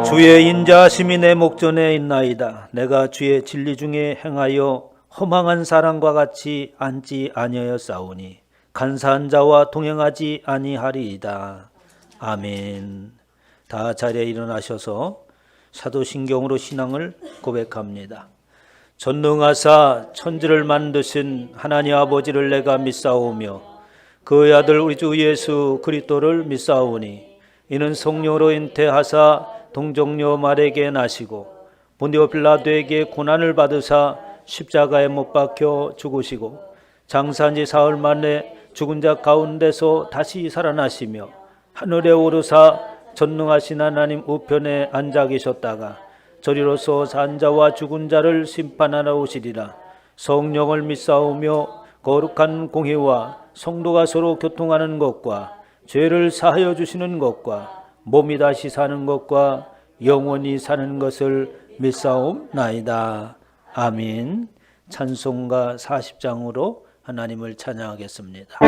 주의 인자하심이 내 목전에 있나이다. 내가 주의 진리 중에 행하여 허망한 사람과 같이 앉지 아니하였사오니 간사한 자와 동행하지 아니하리이다. 아멘. 다 자리에 일어나셔서 사도신경으로 신앙을 고백합니다. 전능하사 천지를 만드신 하나님 아버지를 내가 믿사오며 그의 아들 우리 주 예수 그리스도를 믿사오니 이는 성령으로 잉태하사 동정녀 마리아에게 나시고 본디오 빌라도에게 고난을 받으사 십자가에 못 박혀 죽으시고 장사한 지 사흘 만에 죽은 자 가운데서 다시 살아나시며 하늘에 오르사 전능하신 하나님 우편에 앉아 계셨다가 저리로서 산 자와 죽은 자를 심판하러 오시리라. 성령을 믿사오며 거룩한 공회와 성도가 서로 교통하는 것과 죄를 사하여 주시는 것과 몸이 다시 사는 것과 영원히 사는 것을 믿사옵나이다. 아멘. 찬송가 40장으로 하나님을 찬양하겠습니다.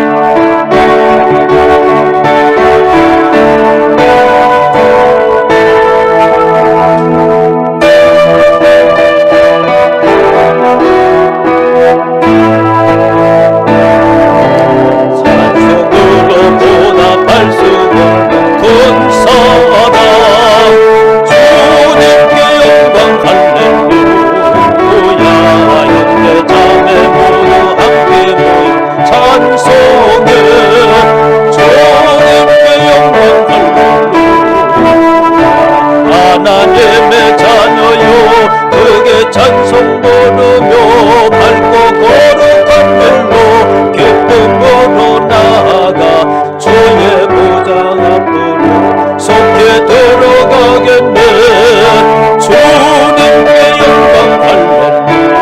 하나님의 자녀요 그게 찬송 부르며 밝고 거룩한 길로 기쁨으로 나아가 주의 보좌 앞으로 속히 들어가겠네. 주님께 영광 할렐루야.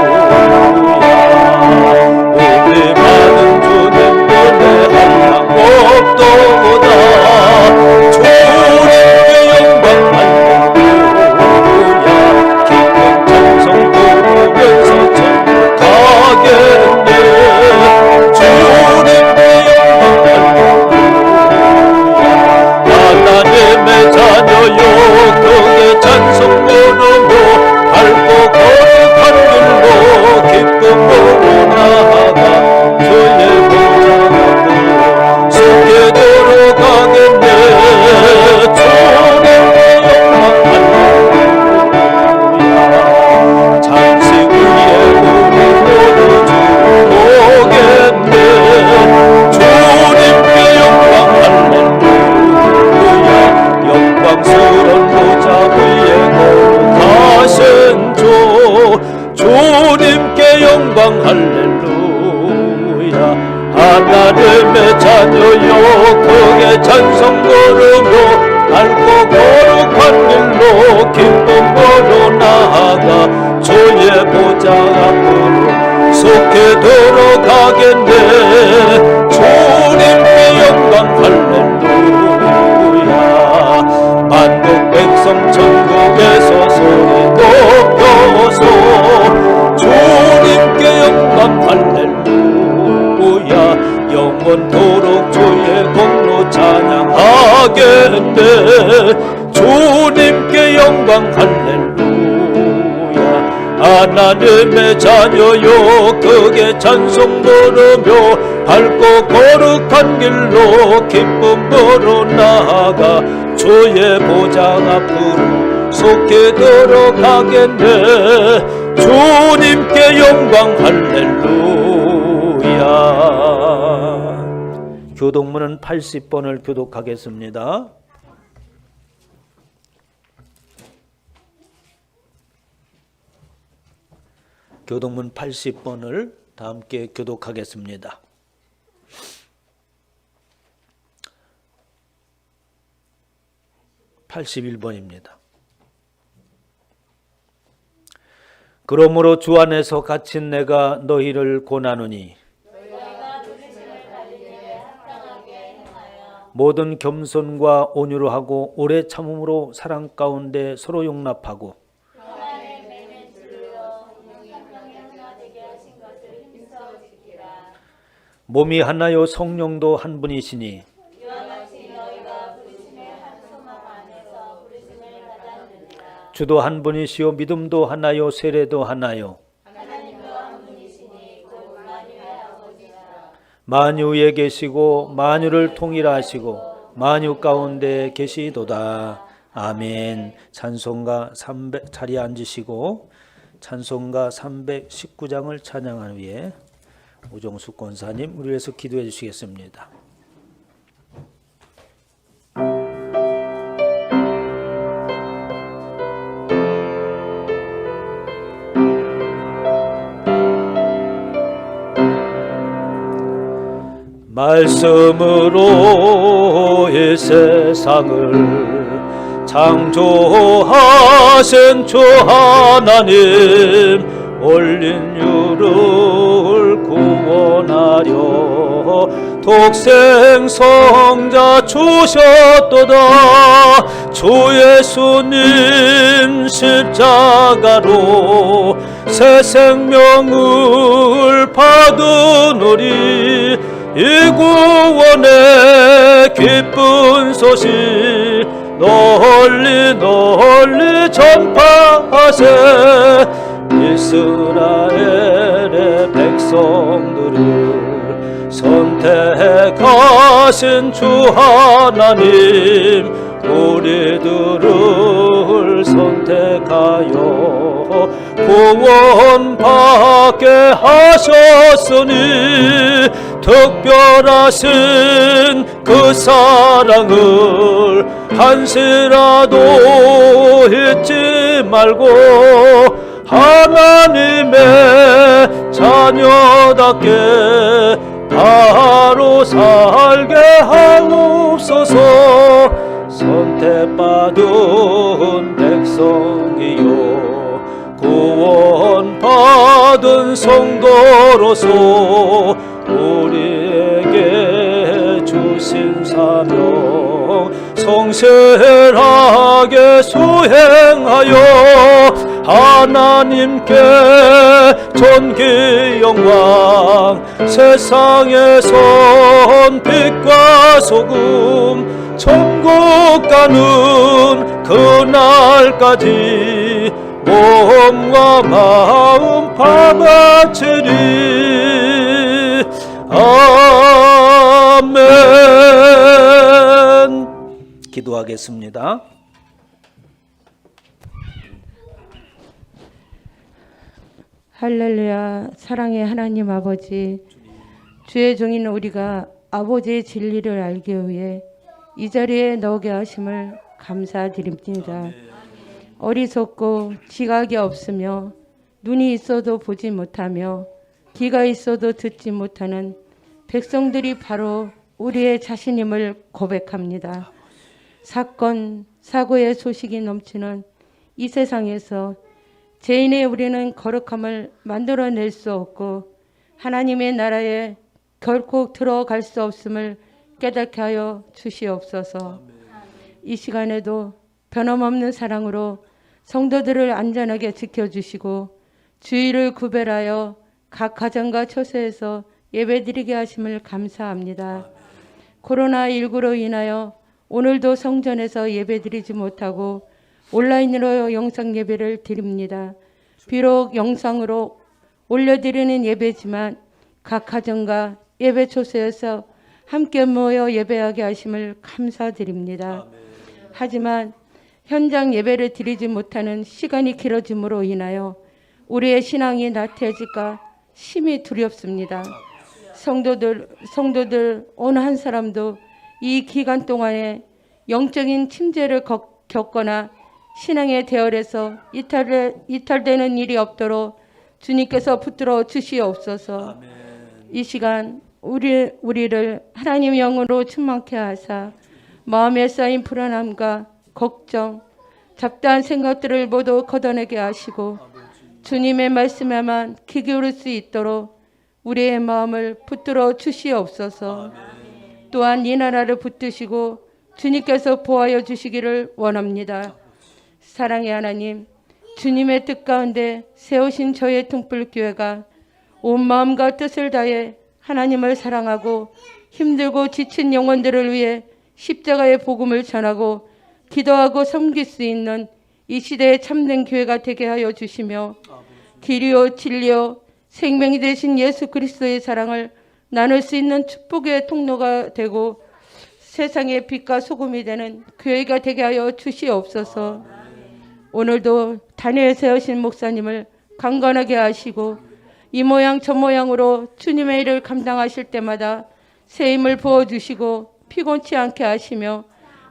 우리 많은 주님 은혜 한량 없도다. 주님께 영광 할렐루야. 하나님의 자녀요 그의 찬송 부르며 밝고 거룩한 길로 기쁨으로 나아가 주의 보좌 앞으로 속히 들어가겠네. 주님의 영광 할렐루야. 장식 위에 우리 모두 주로 오겠네. 주님께 영광 할렐루야. 영광스러운 보좌 위에 거룩하신 주 주님께 영광 할렐루야. 하나님의 자녀요 크게 찬송 부르며 밝고 거룩한 길로 기쁨으로 나아가 주의 보좌 앞으로 속히 들어가겠네. 주님께 영광 할렐루야. 만국 백성 천국에서 소리 높여서 주님께 영광 할렐루야. 영원토록 주의 공로 찬양하겠네. 주님께 영광 할렐루야. 하나님의 자녀요 크게 찬송 부르며 밝고 거룩한 길로 기쁨으로 나아가 주의 보좌 앞으로 속히 들어가겠네. 주님께 영광 할렐루야. 교독문은 80번을 교독하겠습니다. 교독문 80번을 다 함께 교독하겠습니다. 81번입니다. 그러므로 주 안에서 갇힌 내가 너희를 권하노니 모든 겸손과 온유로 하고 오래 참음으로 사랑 가운데 서로 용납하고 몸이 하나요 성령도 한 분이시니 주도 한 분이시요 믿음도 하나요 세례도 하나요 만유에 계시고 만유를 통일하시고 만유 가운데 계시도다. 아멘. 찬송가 300 자리에 앉으시고 찬송가 319장을 찬양한 후에 오정숙 권사님 우리 위해서 기도해 주시겠습니다. 말씀으로 이 세상을 창조하신 주 하나님 올린 유를 구원하려 독생성자 주셨도다. 주 예수님 십자가로 새 생명을 받으노리. 이 구원의 기쁜 소식 널리 널리 전파하세. 이스라엘의 백성들을 선택하신 주 하나님 우리들을 선택하여 구원받게 하셨으니 특별하신 그 사랑을 한시라도 잊지 말고 하나님의 자녀답게 바로 살게 하옵소서. 선택받은 백성이요 구원받은 성도로서 우리에게 주신 사명 성실하게 수행하여 하나님께 존귀 영광 세상에선 빛과 소금 천국 가는 그날까지 몸과 마음 바치리. 아멘. 기도하겠습니다. 할렐루야. 사랑의 하나님 아버지, 주의 종인 우리가 아버지의 진리를 알기 위해 이 자리에 나오게 하심을 감사드립니다. 어리석고 지각이 없으며 눈이 있어도 보지 못하며 귀가 있어도 듣지 못하는 백성들이 바로 우리의 자신임을 고백합니다. 사건, 사고의 소식이 넘치는 이 세상에서 죄인의 우리는 거룩함을 만들어낼 수 없고 하나님의 나라에 결코 들어갈 수 없음을 깨닫게 하여 주시옵소서. 이 시간에도 변함없는 사랑으로 성도들을 안전하게 지켜주시고 주의를 구별하여 각 가정과 처소에서 예배드리게 하심을 감사합니다. 코로나19로 인하여 오늘도 성전에서 예배드리지 못하고 온라인으로 영상 예배를 드립니다. 비록 영상으로 올려드리는 예배지만 각 가정과 예배 처소에서 함께 모여 예배하게 하심을 감사드립니다. 하지만 현장 예배를 드리지 못하는 시간이 길어짐으로 인하여 우리의 신앙이 나태해질까 심히 두렵습니다. 성도들 어느 한 사람도 이 기간 동안에 영적인 침체를 겪거나 신앙의 대열에서 이탈되는 일이 없도록 주님께서 붙들어 주시옵소서. 이 시간 우리를 하나님의 영으로 충만케 하사 마음에 쌓인 불안함과 걱정, 잡다한 생각들을 모두 걷어내게 하시고 주님의 말씀에만 귀 기울일 수 있도록 우리의 마음을 붙들어 주시옵소서. 또한 이 나라를 붙드시고 주님께서 보하여 주시기를 원합니다. 사랑의 하나님, 주님의 뜻 가운데 세우신 저의 등불교회가 온 마음과 뜻을 다해 하나님을 사랑하고 힘들고 지친 영혼들을 위해 십자가의 복음을 전하고 기도하고 섬길 수 있는 이 시대의 참된 교회가 되게 하여 주시며 길이요 진리요 생명이 되신 예수 그리스도의 사랑을 나눌 수 있는 축복의 통로가 되고 세상의 빛과 소금이 되는 교회가 되게 하여 주시옵소서. 오늘도 단위에 세우신 목사님을 강건하게 하시고 이 모양 저 모양으로 주님의 일을 감당하실 때마다 새 힘을 부어주시고 피곤치 않게 하시며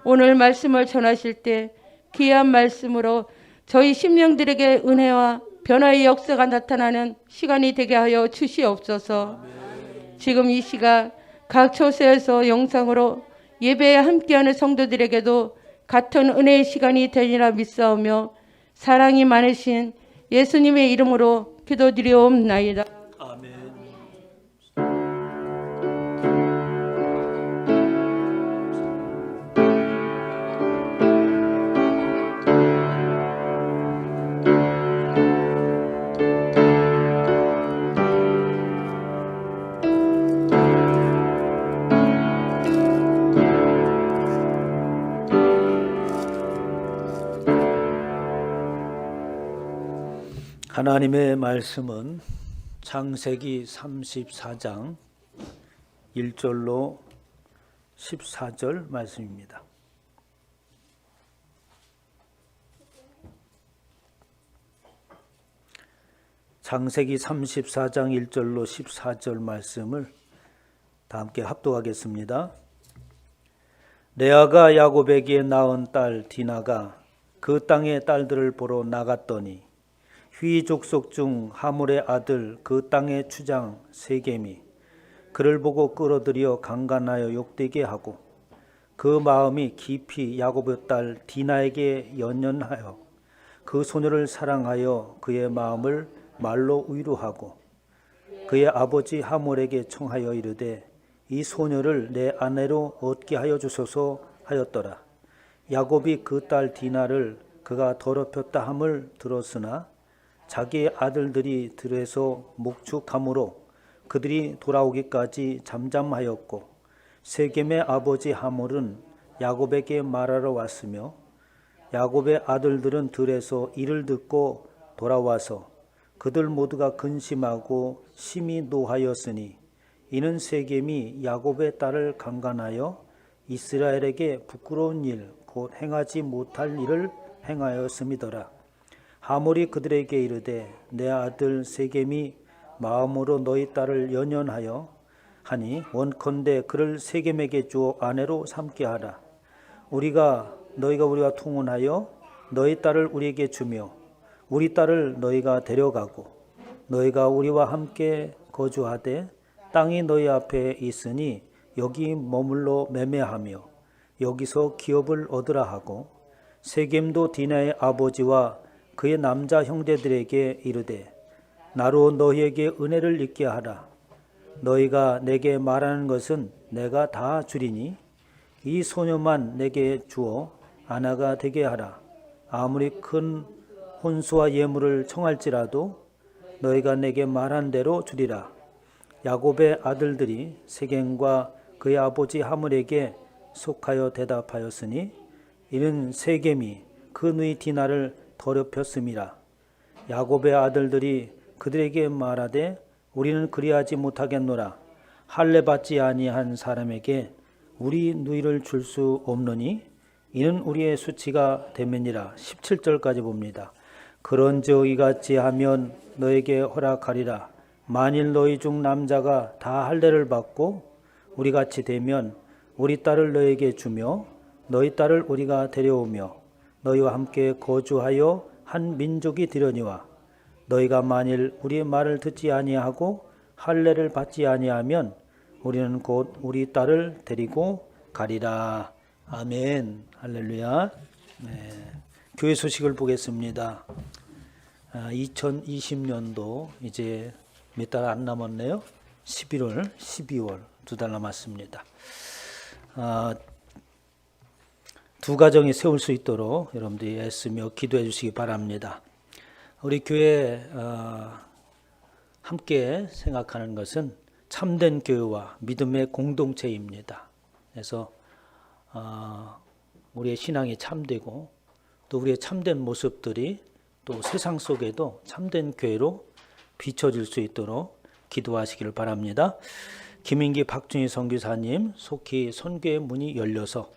오늘 말씀을 전하실 때 귀한 말씀으로 저희 심령들에게 은혜와 변화의 역사가 나타나는 시간이 되게 하여 주시옵소서. 지금 이 시각 각 초소에서 영상으로 예배에 함께하는 성도들에게도 같은 은혜의 시간이 되리라 믿사오며 사랑이 많으신 예수님의 이름으로 기도드리옵나이다. 아멘. 하나님의 말씀은 창세기 34장 1절로 14절 말씀입니다. 창세기 34장 1절로 14절 말씀을 다 함께 합독하겠습니다. 레아가 야곱에게 낳은 딸 디나가 그 땅의 딸들을 보러 나갔더니 휘 족속 중 하물의 아들 그 땅의 추장 세겜이 그를 보고 끌어들여 강간하여 욕되게 하고 그 마음이 깊이 야곱의 딸 디나에게 연연하여 그 소녀를 사랑하여 그의 마음을 말로 위로하고 그의 아버지 하몰에게 청하여 이르되 이 소녀를 내 아내로 얻게 하여 주소서 하였더라. 야곱이 그 딸 디나를 그가 더럽혔다 함을 들었으나 자기의 아들들이 들에서 목축함으로 그들이 돌아오기까지 잠잠하였고 세겜의 아버지 하몰은 야곱에게 말하러 왔으며 야곱의 아들들은 들에서 이를 듣고 돌아와서 그들 모두가 근심하고 심히 노하였으니 이는 세겜이 야곱의 딸을 강간하여 이스라엘에게 부끄러운 일 곧 행하지 못할 일을 행하였음이더라. 하몰이 그들에게 이르되 내 아들 세겜이 마음으로 너희 딸을 연연하여 하니 원컨대 그를 세겜에게 주어 아내로 삼게 하라. 우리가 통혼하여 너희 딸을 우리에게 주며 우리 딸을 너희가 데려가고 너희가 우리와 함께 거주하되 땅이 너희 앞에 있으니 여기 머물러 매매하며 여기서 기업을 얻으라 하고 세겜도 디나의 아버지와 그의 남자 형제들에게 이르되 나로 너희에게 은혜를 있게 하라. 너희가 내게 말하는 것은 내가 다 주리니 이 소녀만 내게 주어 아내가 되게 하라. 아무리 큰 혼수와 예물을 청할지라도 너희가 내게 말한 대로 주리라. 야곱의 아들들이 세겜과 그의 아버지 하몰에게 속하여 대답하였으니 이는 세겜이 그 누이 디나를 더럽혔음이라. 야곱의 아들들이 그들에게 말하되 우리는 그리하지 못하겠노라. 할례 받지 아니한 사람에게 우리 누이를 줄 수 없느니 이는 우리의 수치가 됨이니라. 17절까지 봅니다. 그런즉 이같이 하면 너에게 허락하리라. 만일 너희 중 남자가 다 할례를 받고 우리같이 되면 우리 딸을 너에게 주며 너희 딸을 우리가 데려오며 너희와 함께 거주하여 한 민족이 되려니와 너희가 만일 우리의 말을 듣지 아니하고 할례를 받지 아니하면 우리는 곧 우리 딸을 데리고 가리라. 아멘. 할렐루야. 네. 교회 소식을 보겠습니다. 2020년도 이제 몇 달 안 남았네요. 11월, 12월 2달 남았습니다. 두 가정이 세울 수 있도록 여러분들이 애쓰며 기도해 주시기 바랍니다. 우리 교회 함께 생각하는 것은 참된 교회와 믿음의 공동체입니다. 그래서 우리의 신앙이 참되고 또 우리의 참된 모습들이 또 세상 속에도 참된 교회로 비춰질 수 있도록 기도하시기를 바랍니다. 김인기 박준희 선교사님 속히 선교의 문이 열려서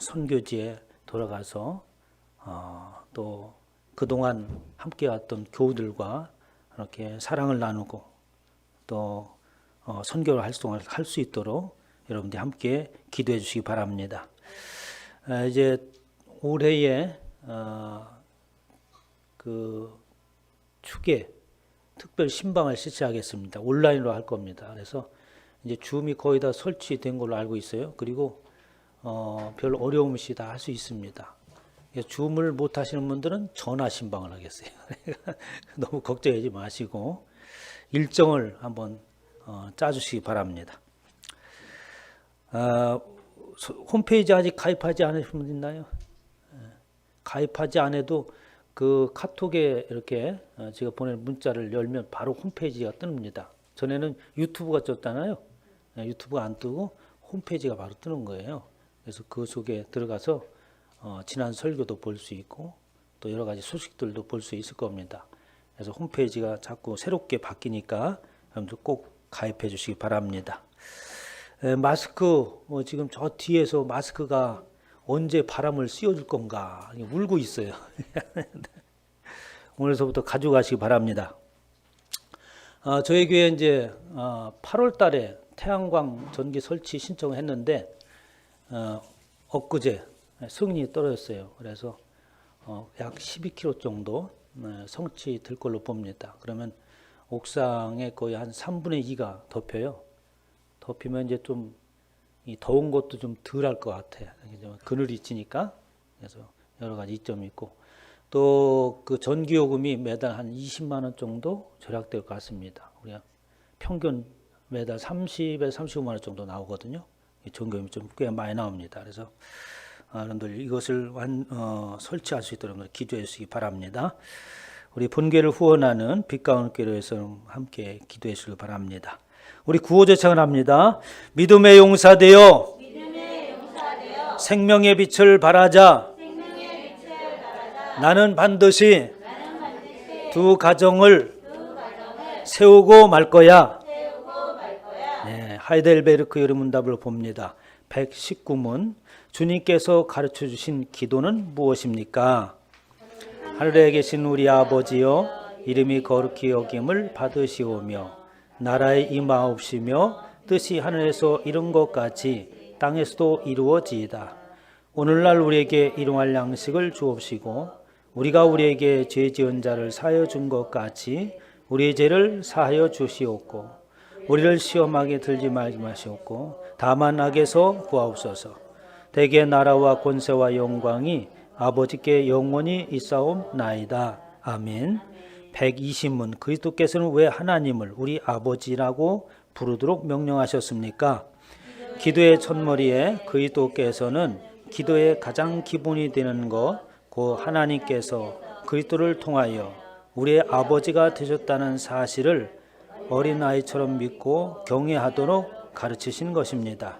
선교지에 돌아가서 또 그동안 함께 왔던 교우들과 이렇게 사랑을 나누고 또 선교 활동을 할 수 있도록 여러분들이 함께 기도해 주시기 바랍니다. 이제 올해에 그 축에 특별 신방을 실시하겠습니다. 온라인으로 할 겁니다. 그래서 이제 줌이 거의 다 설치된 걸로 알고 있어요. 그리고 별 어려움 없이 다 할 수 있습니다. 줌을 못 하시는 분들은 전화 신방을 하겠어요. 너무 걱정하지 마시고 일정을 한번 짜주시기 바랍니다. 홈페이지 아직 가입하지 않으신 분 있나요? 가입하지 않아도 그 카톡에 이렇게 제가 보낸 문자를 열면 바로 홈페이지가 뜹니다. 전에는 유튜브가 떴잖아요. 유튜브가 안 뜨고 홈페이지가 바로 뜨는 거예요. 그래서 그 속에 들어가서 지난 설교도 볼 수 있고 또 여러 가지 소식들도 볼 수 있을 겁니다. 그래서 홈페이지가 자꾸 새롭게 바뀌니까 여러분들 꼭 가입해 주시기 바랍니다. 마스크 지금 저 뒤에서 마스크가 언제 바람을 씌워줄 건가 울고 있어요. 오늘서부터 가져가시기 바랍니다. 저희 교회 이제 8월 달에 태양광 전기 설치 신청을 했는데 엊그제 승인이 떨어졌어요. 그래서 약 12km 정도 성취될 걸로 봅니다. 그러면 옥상에 거의 한 3분의 2가 덮여요. 덮이면 이제 좀 이 더운 것도 좀 덜 할 것 같아요. 그늘이 지니까. 그래서 여러 가지 이점이 있고 또 그 전기요금이 매달 한 20만 원 정도 절약될 것 같습니다. 우리가 평균 매달 30에서 35만 원 정도 나오거든요. 전기요금이 좀 꽤 많이 나옵니다. 그래서 여러분들 이것을 설치할 수 있도록 기도해 주시기 바랍니다. 우리 본교를 후원하는 빛가운 교회에서 함께 기도해 주시기 바랍니다. 우리 구호제 청합니다. 믿음의 용사되어 생명의 빛을 발하자. 나는 반드시 두 가정을 세우고 말 거야. 네, 하이델베르크 여름문답을 봅니다. 119문 주님께서 가르쳐 주신 기도는 무엇입니까? 하늘에 계신 우리 아버지여 이름이 거룩히 여김을 받으시오며 나라의 임하옵시며 뜻이 하늘에서 이룬 것 같이 땅에서도 이루어지이다. 오늘날 우리에게 일용할 양식을 주옵시고 우리가 우리에게 죄 지은 자를 사하여 준 것 같이 우리의 죄를 사하여 주시옵고 우리를 시험하게 들지 말지 마시옵고 다만 악에서 구하옵소서. 대개 나라와 권세와 영광이 아버지께 영원히 있사옵나이다. 아멘. 120문 그리스도께서는 왜 하나님을 우리 아버지라고 부르도록 명령하셨습니까? 기도의 첫머리에 그리스도께서는 기도의 가장 기본이 되는 것, 그 하나님께서 그리스도를 통하여 우리의 아버지가 되셨다는 사실을 어린아이처럼 믿고 경외하도록 가르치신 것입니다.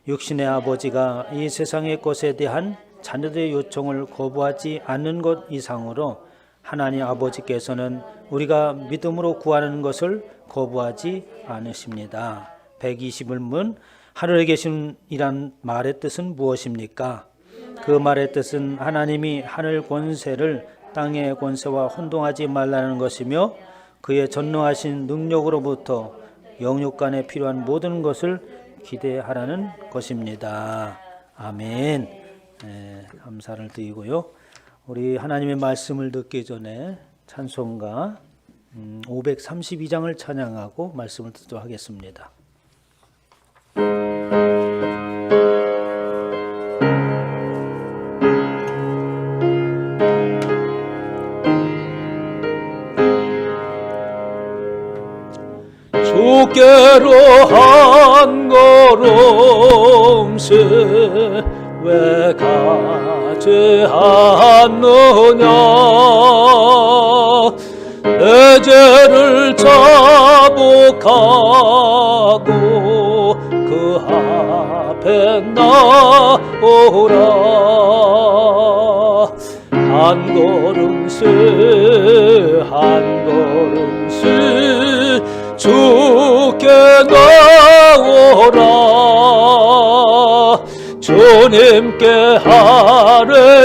육신의 아버지가 이 세상의 것에 대한 자녀들의 요청을 거부하지 않는 것 이상으로 하나님 아버지께서는 우리가 믿음으로 구하는 것을 거부하지 않으십니다. 121문 하늘에 계신 이란 말의 뜻은 무엇입니까? 그 말의 뜻은 하나님이 하늘 권세를 땅의 권세와 혼동하지 말라는 것이며 그의 전능하신 능력으로부터 영육간에 필요한 모든 것을 기대하라는 것입니다. 아멘. 네, 감사를 드리고요. 우리 하나님의 말씀을 듣기 전에 찬송가 532장을 찬양하고 말씀을 듣도록 하겠습니다. 주께로 한 걸음씩 왜 가지 않느냐. 내 죄를 자복하고 그 앞에 나오라. 한 걸음씩 한 걸음씩 주께 나오라. 주님께 아뢰이면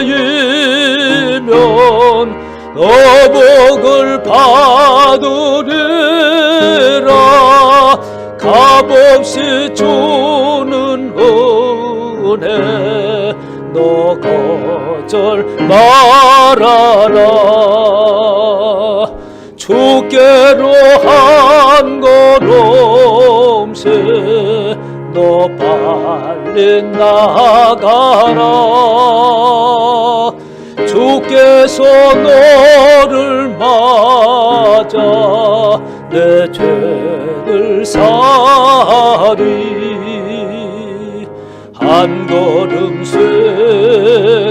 너복을 받으리라. 값없이 주는 은혜 너 거절 말아라. 주께로 한 걸음씩 너 빨리 나가라. 주께서 너를 맞아 내 죄를 사리. 한 걸음씩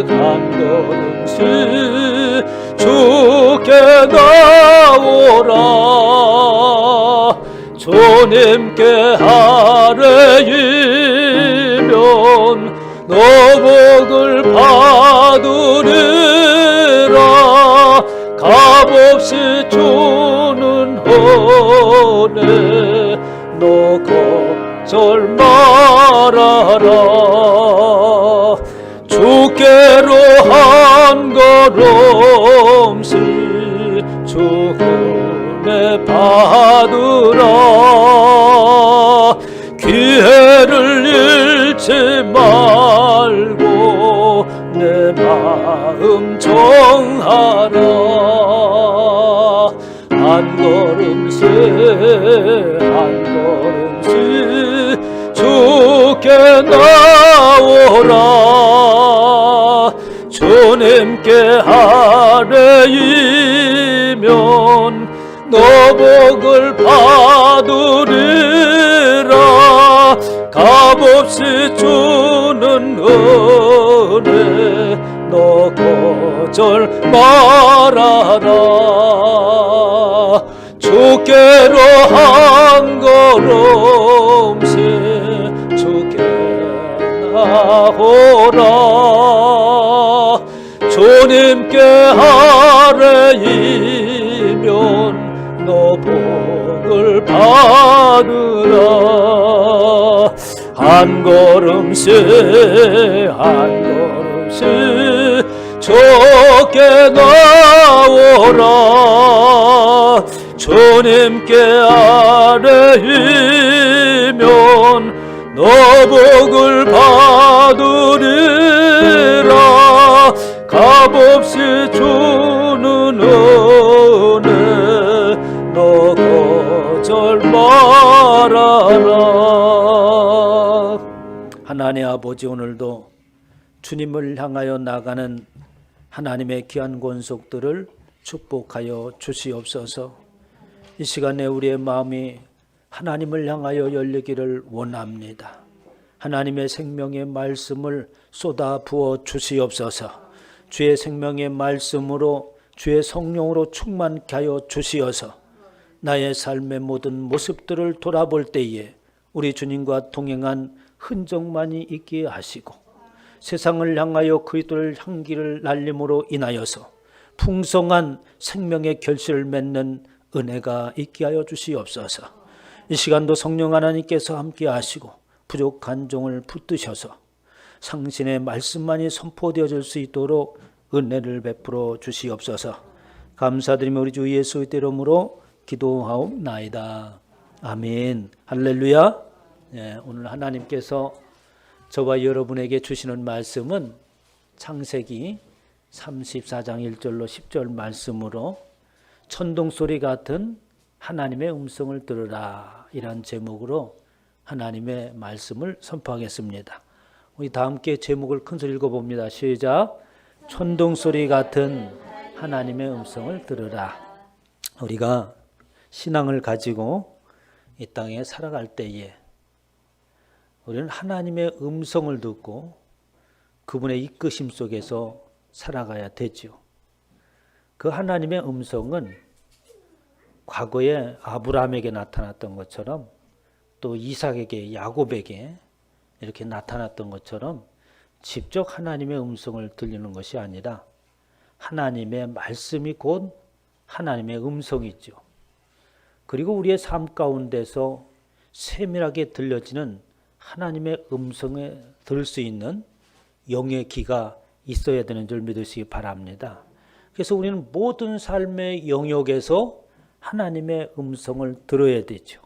한 걸음씩 주께 나오라. 주님께 아뢰이면 너복을 받으리라. 값없이 주는 은혜 너 거절 말아라. 주께로 한 걸음씩 주 은혜 받으라. 기회를 잃지 말고 내 마음 정하라. 한 걸음씩 한 걸음씩 주께 나오라. 주님께 아뢰이면 너복을 받으리라. 값없이 주는 은혜 너 거절 말아라. 주께로 한 걸음씩 주께 나오라. 주님께 아뢰이면 너 복을 받으라. 한 걸음씩 한 걸음씩 주께 나오라. 주님께 아뢰이면 너 복을 받으리라. 값없이 주는 은혜 너 거절 말아라. 하나님 아버지, 오늘도 주님을 향하여 나가는 하나님의 귀한 권속들을 축복하여 주시옵소서. 이 시간에 우리의 마음이 하나님을 향하여 열리기를 원합니다. 하나님의 생명의 말씀을 쏟아 부어 주시옵소서. 주의 생명의 말씀으로 주의 성령으로 충만케 하여 주시어서 나의 삶의 모든 모습들을 돌아볼 때에 우리 주님과 동행한 흔적만이 있게 하시고 세상을 향하여 그리스도의 향기를 날림으로 인하여서 풍성한 생명의 결실을 맺는 은혜가 있게 하여 주시옵소서. 이 시간도 성령 하나님께서 함께 하시고 부족한 종을 붙드셔서 상신의 말씀만이 선포되어질 수 있도록 은혜를 베풀어 주시옵소서. 감사드리며 우리 주 예수의 이름으로 기도하옵나이다. 아멘. 할렐루야. 오늘 하나님께서 저와 여러분에게 주시는 말씀은 창세기 34장 1절로 10절 말씀으로 천둥소리 같은 하나님의 음성을 들으라, 이란 제목으로 하나님의 말씀을 선포하겠습니다. 우리 다 함께 제목을 큰소리 읽어봅니다. 시작. 천둥소리 같은 하나님의 음성을 들으라. 우리가 신앙을 가지고 이 땅에 살아갈 때에 우리는 하나님의 음성을 듣고 그분의 이끄심 속에서 살아가야 되죠. 그 하나님의 음성은 과거에 아브라함에게 나타났던 것처럼 또 이삭에게, 야곱에게 이렇게 나타났던 것처럼 직접 하나님의 음성을 들리는 것이 아니라 하나님의 말씀이 곧 하나님의 음성이죠. 그리고 우리의 삶 가운데서 세밀하게 들려지는 하나님의 음성에 들을 수 있는 영의 귀가 있어야 되는 줄 믿으시기 바랍니다. 그래서 우리는 모든 삶의 영역에서 하나님의 음성을 들어야 되죠.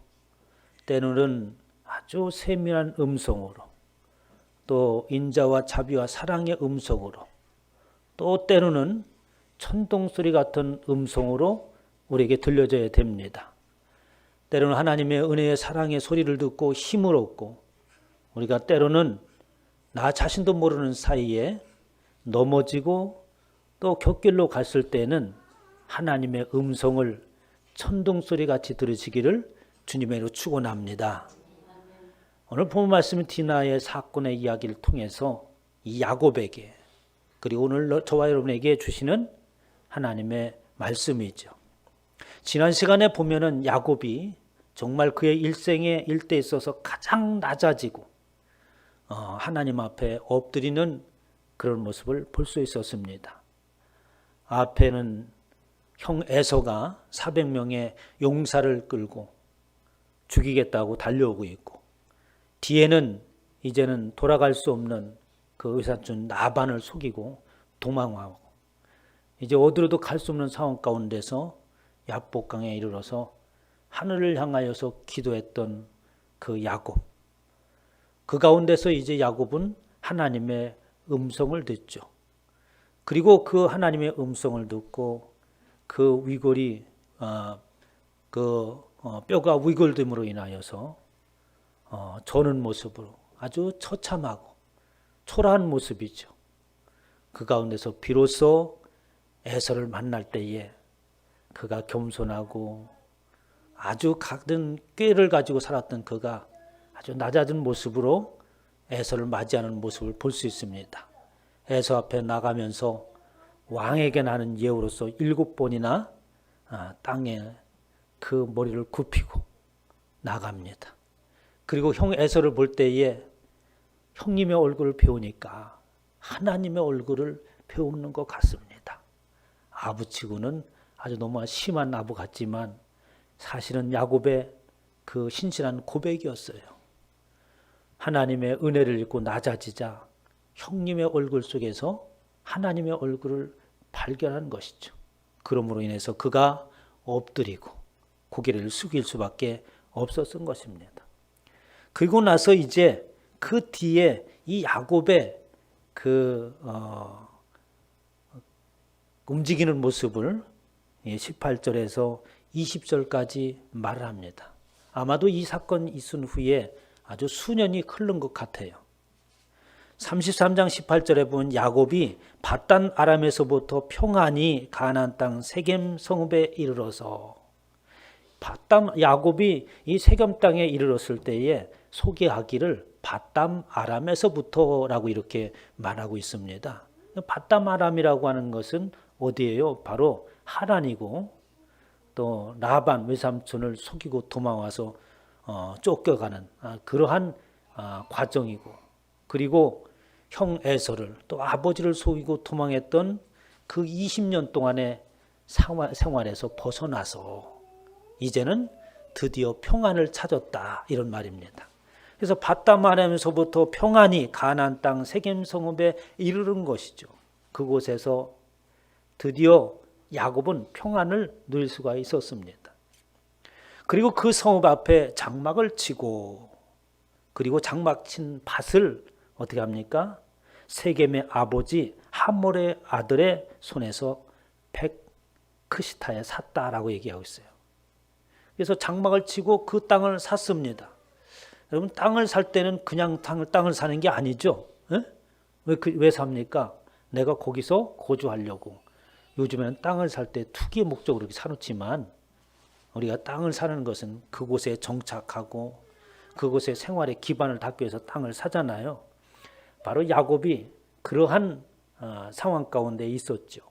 때로는 아주 세밀한 음성으로, 또 인자와 자비와 사랑의 음성으로, 또 때로는 천둥소리 같은 음성으로 우리에게 들려져야 됩니다. 때로는 하나님의 은혜의 사랑의 소리를 듣고 힘을 얻고, 우리가 때로는 나 자신도 모르는 사이에 넘어지고 또 곁길로 갔을 때는 하나님의 음성을 천둥소리 같이 들으시기를 주님의 이름으로 축원합니다. 오늘 본 말씀은 디나의 사건의 이야기를 통해서 이 야곱에게, 그리고 오늘 저와 여러분에게 주시는 하나님의 말씀이죠. 지난 시간에 보면은 야곱이 정말 그의 일생의 일대에 있어서 가장 낮아지고 하나님 앞에 엎드리는 그런 모습을 볼 수 있었습니다. 앞에는 형 에서가 400명의 용사를 끌고 죽이겠다고 달려오고 있고, 뒤에는 이제는 돌아갈 수 없는 그 의사촌 나반을 속이고 도망하고, 이제 어디로도 갈 수 없는 상황 가운데서 야복강에 이르러서 하늘을 향하여서 기도했던 그 야곱. 그 가운데서 이제 야곱은 하나님의 음성을 듣죠. 그리고 하나님의 음성을 듣고 그 위골이 뼈가 위골됨으로 인하여서 저는 모습으로 아주 처참하고 초라한 모습이죠. 그 가운데서 비로소 에서를 만날 때에 그가 겸손하고 아주 작은 꾀를 가지고 살았던 그가 아주 낮아진 모습으로 에서를 맞이하는 모습을 볼 수 있습니다. 에서 앞에 나가면서 왕에게 나는 예우로서 7번이나 땅에 그 머리를 굽히고 나갑니다. 그리고 형 에서를 볼 때에 형님의 얼굴을 배우니까 하나님의 얼굴을 배우는 것 같습니다. 아부치고는 아주 너무 심한 아부 같지만 사실은 야곱의 그 신실한 고백이었어요. 하나님의 은혜를 입고 낮아지자 형님의 얼굴 속에서 하나님의 얼굴을 발견한 것이죠. 그러므로 인해서 그가 엎드리고 고개를 숙일 수밖에 없었던 것입니다. 그리고 나서 이제 그 뒤에 이 야곱의 움직이는 모습을 18절에서 20절까지 말을 합니다. 아마도 이 사건이 있은 후에 아주 수년이 흐른 것 같아요. 33장 18절에 보면 야곱이 밧단 아람에서부터 평안히 가나안 땅 세겜 성읍에 이르러서, 야곱이 이 세겜 땅에 이르렀을 때에 소개하기를 밧담 아람에서부터라고 이렇게 말하고 있습니다. 밧담 아람이라고 하는 것은 어디예요? 바로 하란이고, 또 라반 외삼촌을 속이고 도망와서 쫓겨가는 그러한 과정이고, 그리고 형 에서를 또 아버지를 속이고 도망했던 그 20년 동안의 생활에서 벗어나서 이제는 드디어 평안을 찾았다, 이런 말입니다. 그래서 밧담 아람에서부터 평안히 가나안 땅 세겜 성읍에 이르는 것이죠. 그곳에서 드디어 야곱은 평안을 누릴 수가 있었습니다. 그리고 그 성읍 앞에 장막을 치고, 그리고 장막 친 밭을 어떻게 합니까? 세겜의 아버지 하몰의 아들의 손에서 백크시타에 샀다라고 얘기하고 있어요. 그래서 장막을 치고 그 땅을 샀습니다. 여러분, 땅을 살 때는 그냥 땅을 사는 게 아니죠. 왜 삽니까? 내가 거기서 거주하려고. 요즘에는 땅을 살 때 투기 목적으로 이렇게 사놓지만 우리가 땅을 사는 것은 그곳에 정착하고 그곳의 생활의 기반을 닦기 위해서 땅을 사잖아요. 바로 야곱이 그러한 상황 가운데 있었죠.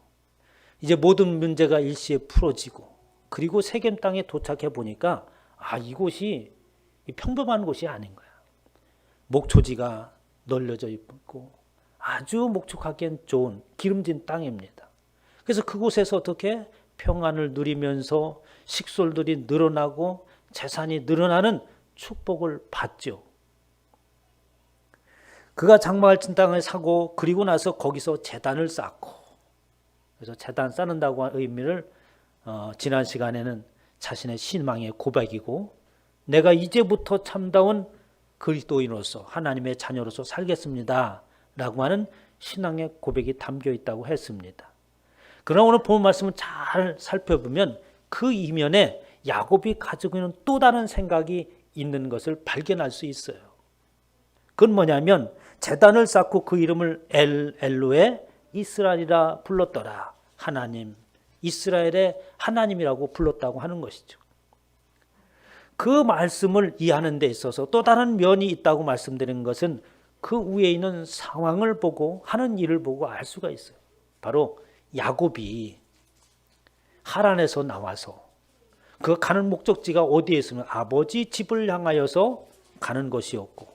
이제 모든 문제가 일시에 풀어지고 그리고 세겜 땅에 도착해 보니까 이곳이 평범한 곳이 아닌 거야. 목초지가 널려져 있고 아주 목축하기엔 좋은 기름진 땅입니다. 그래서 그곳에서 어떻게 평안을 누리면서 식솔들이 늘어나고 재산이 늘어나는 축복을 받죠. 그가 장막을 친 땅을 사고 그리고 나서 거기서 제단을 쌓고, 그래서 제단 쌓는다고 한 의미를 지난 시간에는 자신의 신망의 고백이고 내가 이제부터 참다운 그리스도인으로서 하나님의 자녀로서 살겠습니다 라고 하는 신앙의 고백이 담겨 있다고 했습니다. 그러나 오늘 본 말씀을 잘 살펴보면 그 이면에 야곱이 가지고 있는 또 다른 생각이 있는 것을 발견할 수 있어요. 그건 뭐냐면 제단을 쌓고 그 이름을 엘로에 이스라엘이라 불렀더라. 하나님, 이스라엘의 하나님이라고 불렀다고 하는 것이죠. 그 말씀을 이해하는 데 있어서 또 다른 면이 있다고 말씀드린 것은 그 위에 있는 상황을 보고 하는 일을 보고 알 수가 있어요. 바로 야곱이 하란에서 나와서 그 가는 목적지가 어디에 있으면 아버지 집을 향하여서 가는 것이었고,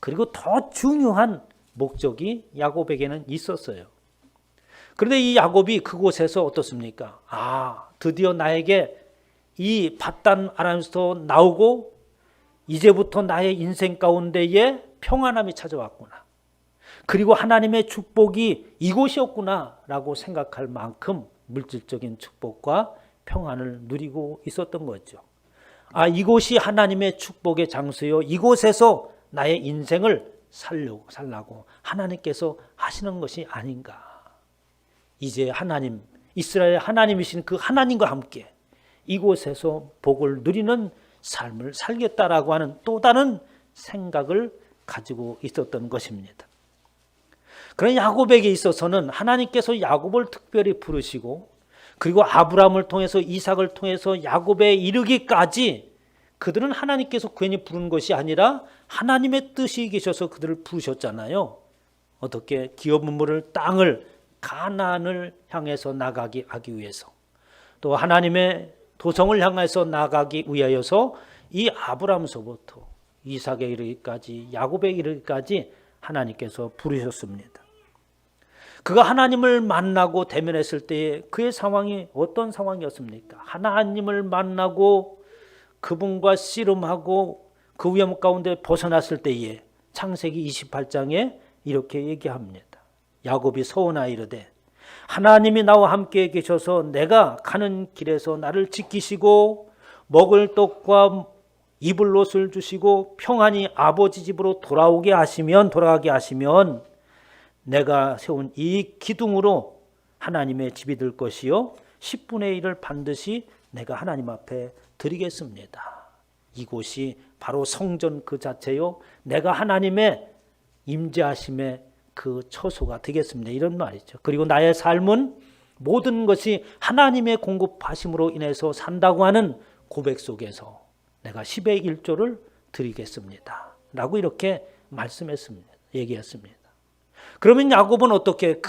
그리고 더 중요한 목적이 야곱에게는 있었어요. 그런데 이 야곱이 그곳에서 어떻습니까? 드디어 나에게 이 밧단 아람에서 나오고 이제부터 나의 인생 가운데에 평안함이 찾아왔구나. 그리고 하나님의 축복이 이곳이었구나 라고 생각할 만큼 물질적인 축복과 평안을 누리고 있었던 거죠. 이곳이 하나님의 축복의 장소요. 이곳에서 나의 인생을 살라고 하나님께서 하시는 것이 아닌가. 이제 하나님, 이스라엘 하나님이신 그 하나님과 함께 이곳에서 복을 누리는 삶을 살겠다라고 하는 또 다른 생각을 가지고 있었던 것입니다. 그런 야곱에게 있어서는 하나님께서 야곱을 특별히 부르시고 그리고 아브라함을 통해서 이삭을 통해서 야곱에 이르기까지 그들은 하나님께서 괜히 부른 것이 아니라 하나님의 뜻이 계셔서 그들을 부르셨잖아요. 어떻게 기업 문물을 땅을 가나안을 향해서 나가게 하기 위해서, 또 하나님의 도성을 향해서 나가기 위하여서 이 아브라함서부터 이삭에 이르기까지 야곱에 이르기까지 하나님께서 부르셨습니다. 그가 하나님을 만나고 대면했을 때에 그의 상황이 어떤 상황이었습니까? 하나님을 만나고 그분과 씨름하고 그 위험 가운데 벗어났을 때에 창세기 28장에 이렇게 얘기합니다. 야곱이 서원하여 이르되 하나님이 나와 함께 계셔서 내가 가는 길에서 나를 지키시고 먹을 떡과 입을 옷을 주시고 평안히 아버지 집으로 돌아가게 하시면 내가 세운 이 기둥으로 하나님의 집이 될 것이요 10분의 1을 반드시 내가 하나님 앞에 드리겠습니다. 이곳이 바로 성전 그 자체요 내가 하나님의 임재하심의 그 처소가 되겠습니다. 이런 말이죠. 그리고 나의 삶은 모든 것이 하나님의 공급하심으로 인해서 산다고 하는 고백 속에서 내가 10의 1조를 드리겠습니다 라고 이렇게 말씀했습니다. 얘기했습니다. 그러면 야곱은 어떻게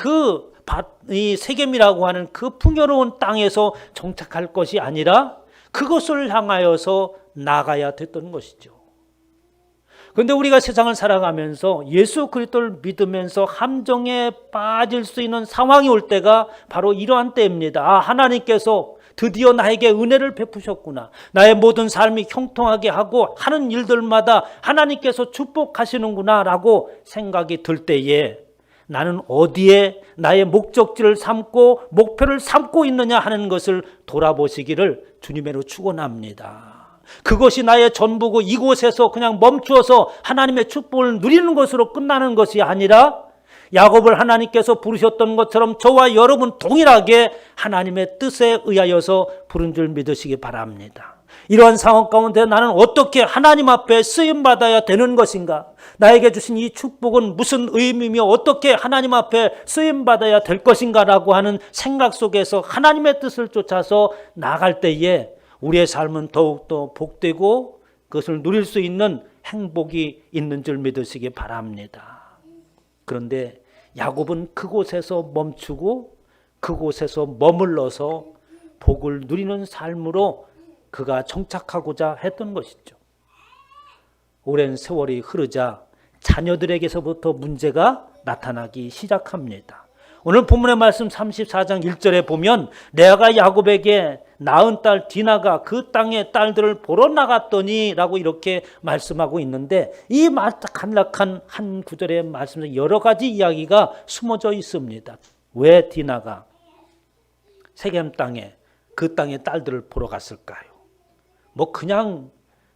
이 세겜이라고 하는 그 풍요로운 땅에서 정착할 것이 아니라 그것을 향하여서 나가야 됐던 것이죠. 그런데 우리가 세상을 살아가면서 예수 그리스도를 믿으면서 함정에 빠질 수 있는 상황이 올 때가 바로 이러한 때입니다. 하나님께서 드디어 나에게 은혜를 베푸셨구나. 나의 모든 삶이 형통하게 하고 하는 일들마다 하나님께서 축복하시는구나 라고 생각이 들 때에 나는 어디에 나의 목적지를 삼고 목표를 삼고 있느냐 하는 것을 돌아보시기를 주님으로 축원합니다. 그것이 나의 전부고 이곳에서 그냥 멈추어서 하나님의 축복을 누리는 것으로 끝나는 것이 아니라 야곱을 하나님께서 부르셨던 것처럼 저와 여러분 동일하게 하나님의 뜻에 의하여서 부른 줄 믿으시기 바랍니다. 이러한 상황 가운데 나는 어떻게 하나님 앞에 쓰임받아야 되는 것인가? 나에게 주신 이 축복은 무슨 의미며 어떻게 하나님 앞에 쓰임받아야 될 것인가 라고 하는 생각 속에서 하나님의 뜻을 쫓아서 나갈 때에 우리의 삶은 더욱더 복되고 그것을 누릴 수 있는 행복이 있는 줄 믿으시기 바랍니다. 그런데 야곱은 그곳에서 멈추고 그곳에서 머물러서 복을 누리는 삶으로 그가 정착하고자 했던 것이죠. 오랜 세월이 흐르자 자녀들에게서부터 문제가 나타나기 시작합니다. 오늘 본문의 말씀 34장 1절에 보면 레아가 야곱에게 낳은 딸 디나가 그 땅의 딸들을 보러 나갔더니 라고 이렇게 말씀하고 있는데, 이 간략한 한 구절의 말씀에 여러 가지 이야기가 숨어져 있습니다. 왜 디나가 세겜 땅에 그 땅의 딸들을 보러 갔을까요? 뭐 그냥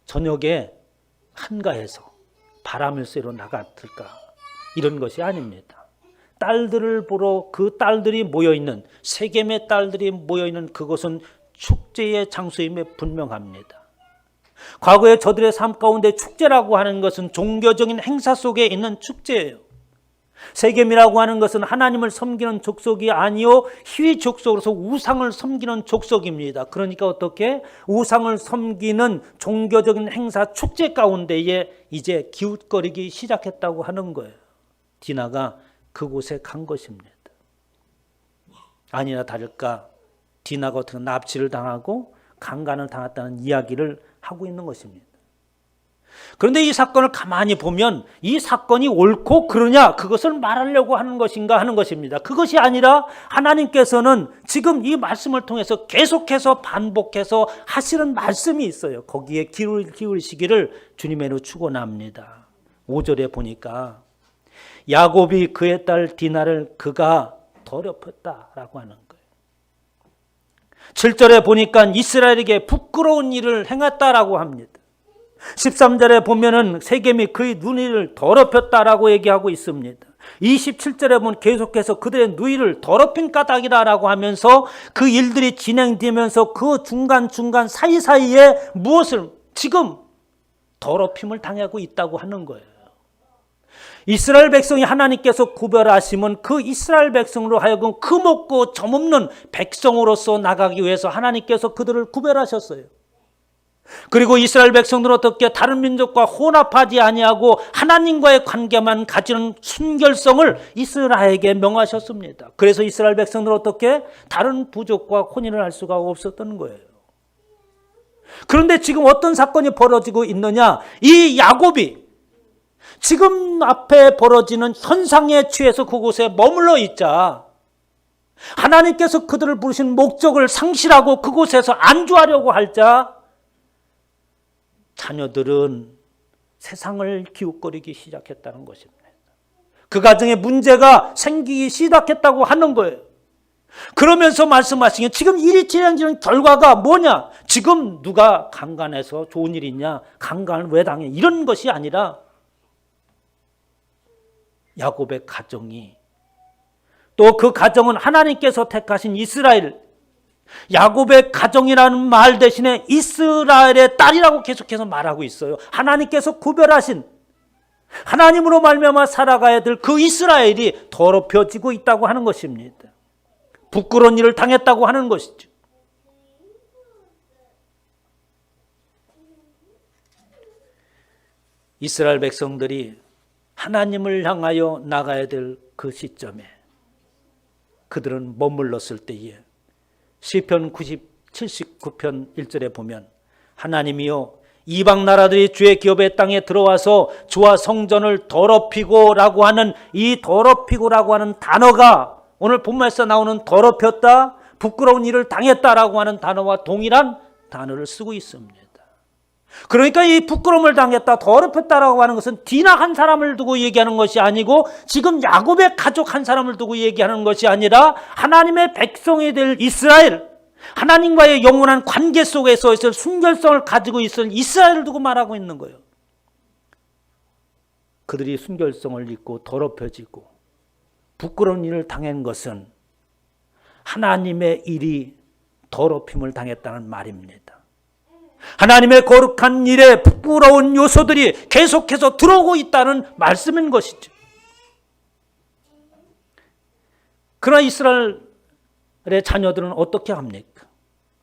저녁에 한가해서 바람을 쐬러 나갔을까? 이런 것이 아닙니다. 딸들을 보러 그 딸들이 모여있는, 세겜의 딸들이 모여있는 그곳은 축제의 장소임에 분명합니다. 과거에 저들의 삶 가운데 축제라고 하는 것은 종교적인 행사 속에 있는 축제예요. 세겜이라고 하는 것은 하나님을 섬기는 족속이 아니요 희위 족속으로서 우상을 섬기는 족속입니다. 그러니까 어떻게 우상을 섬기는 종교적인 행사 축제 가운데에 이제 기웃거리기 시작했다고 하는 거예요. 디나가 그곳에 간 것입니다. 아니나 다를까 디나가 어떻게 납치를 당하고 강간을 당했다는 이야기를 하고 있는 것입니다. 그런데 이 사건을 가만히 보면 이 사건이 옳고 그러냐, 그것을 말하려고 하는 것인가 하는 것입니다. 그것이 아니라 하나님께서는 지금 이 말씀을 통해서 계속해서 반복해서 하시는 말씀이 있어요. 거기에 귀를 기울이시기를 주님의로 축원합니다. 5절에 보니까 야곱이 그의 딸 디나를 그가 더럽혔다라고 하는 거예요. 7절에 보니까 이스라엘에게 부끄러운 일을 행했다라고 합니다. 13절에 보면은 세겜이 그의 누이를 더럽혔다라고 얘기하고 있습니다. 27절에 보면 계속해서 그들의 누이를 더럽힌 까닭이라고 하면서 그 일들이 진행되면서 그 중간중간 사이사이에 무엇을 지금 더럽힘을 당하고 있다고 하는 거예요. 이스라엘 백성이 하나님께서 구별하시면 그 이스라엘 백성으로 하여금 금없고 점없는 백성으로서 나가기 위해서 하나님께서 그들을 구별하셨어요. 그리고 이스라엘 백성들은 어떻게 다른 민족과 혼합하지 아니하고 하나님과의 관계만 가지는 순결성을 이스라엘에게 명하셨습니다. 그래서 이스라엘 백성들은 어떻게 다른 부족과 혼인을 할 수가 없었던 거예요. 그런데 지금 어떤 사건이 벌어지고 있느냐? 이 야곱이 지금 앞에 벌어지는 현상에 취해서 그곳에 머물러 있자 하나님께서 그들을 부르신 목적을 상실하고 그곳에서 안주하려고 할자 자녀들은 세상을 기웃거리기 시작했다는 것입니다. 그 가정에 문제가 생기기 시작했다고 하는 거예요. 그러면서 말씀하신 게 지금 일이 진행되는 결과가 뭐냐? 지금 누가 강간해서 좋은 일이 있냐? 강간을 왜 당해? 이런 것이 아니라 야곱의 가정이, 또 그 가정은 하나님께서 택하신 이스라엘, 야곱의 가정이라는 말 대신에 이스라엘의 딸이라고 계속해서 말하고 있어요. 하나님께서 구별하신, 하나님으로 말미암아 살아가야 될 그 이스라엘이 더럽혀지고 있다고 하는 것입니다. 부끄러운 일을 당했다고 하는 것이죠. 이스라엘 백성들이 하나님을 향하여 나가야 될 그 시점에 그들은 머물렀을 때에 시편 79편 1절에 보면 하나님이여 이방 나라들이 주의 기업의 땅에 들어와서 주와 성전을 더럽히고 라고 하는 이 더럽히고라고 하는 단어가 오늘 본문에서 나오는 더럽혔다, 부끄러운 일을 당했다라고 하는 단어와 동일한 단어를 쓰고 있습니다. 그러니까 이 부끄러움을 당했다, 더럽혔다라고 하는 것은 디나 한 사람을 두고 얘기하는 것이 아니고 지금 야곱의 가족 한 사람을 두고 얘기하는 것이 아니라 하나님의 백성이 될 이스라엘, 하나님과의 영원한 관계 속에서 있을 순결성을 가지고 있을 이스라엘을 두고 말하고 있는 거예요. 그들이 순결성을 잃고 더럽혀지고 부끄러운 일을 당한 것은 하나님의 일이 더럽힘을 당했다는 말입니다. 하나님의 거룩한 일에 부끄러운 요소들이 계속해서 들어오고 있다는 말씀인 것이죠. 그러나 이스라엘의 자녀들은 어떻게 합니까?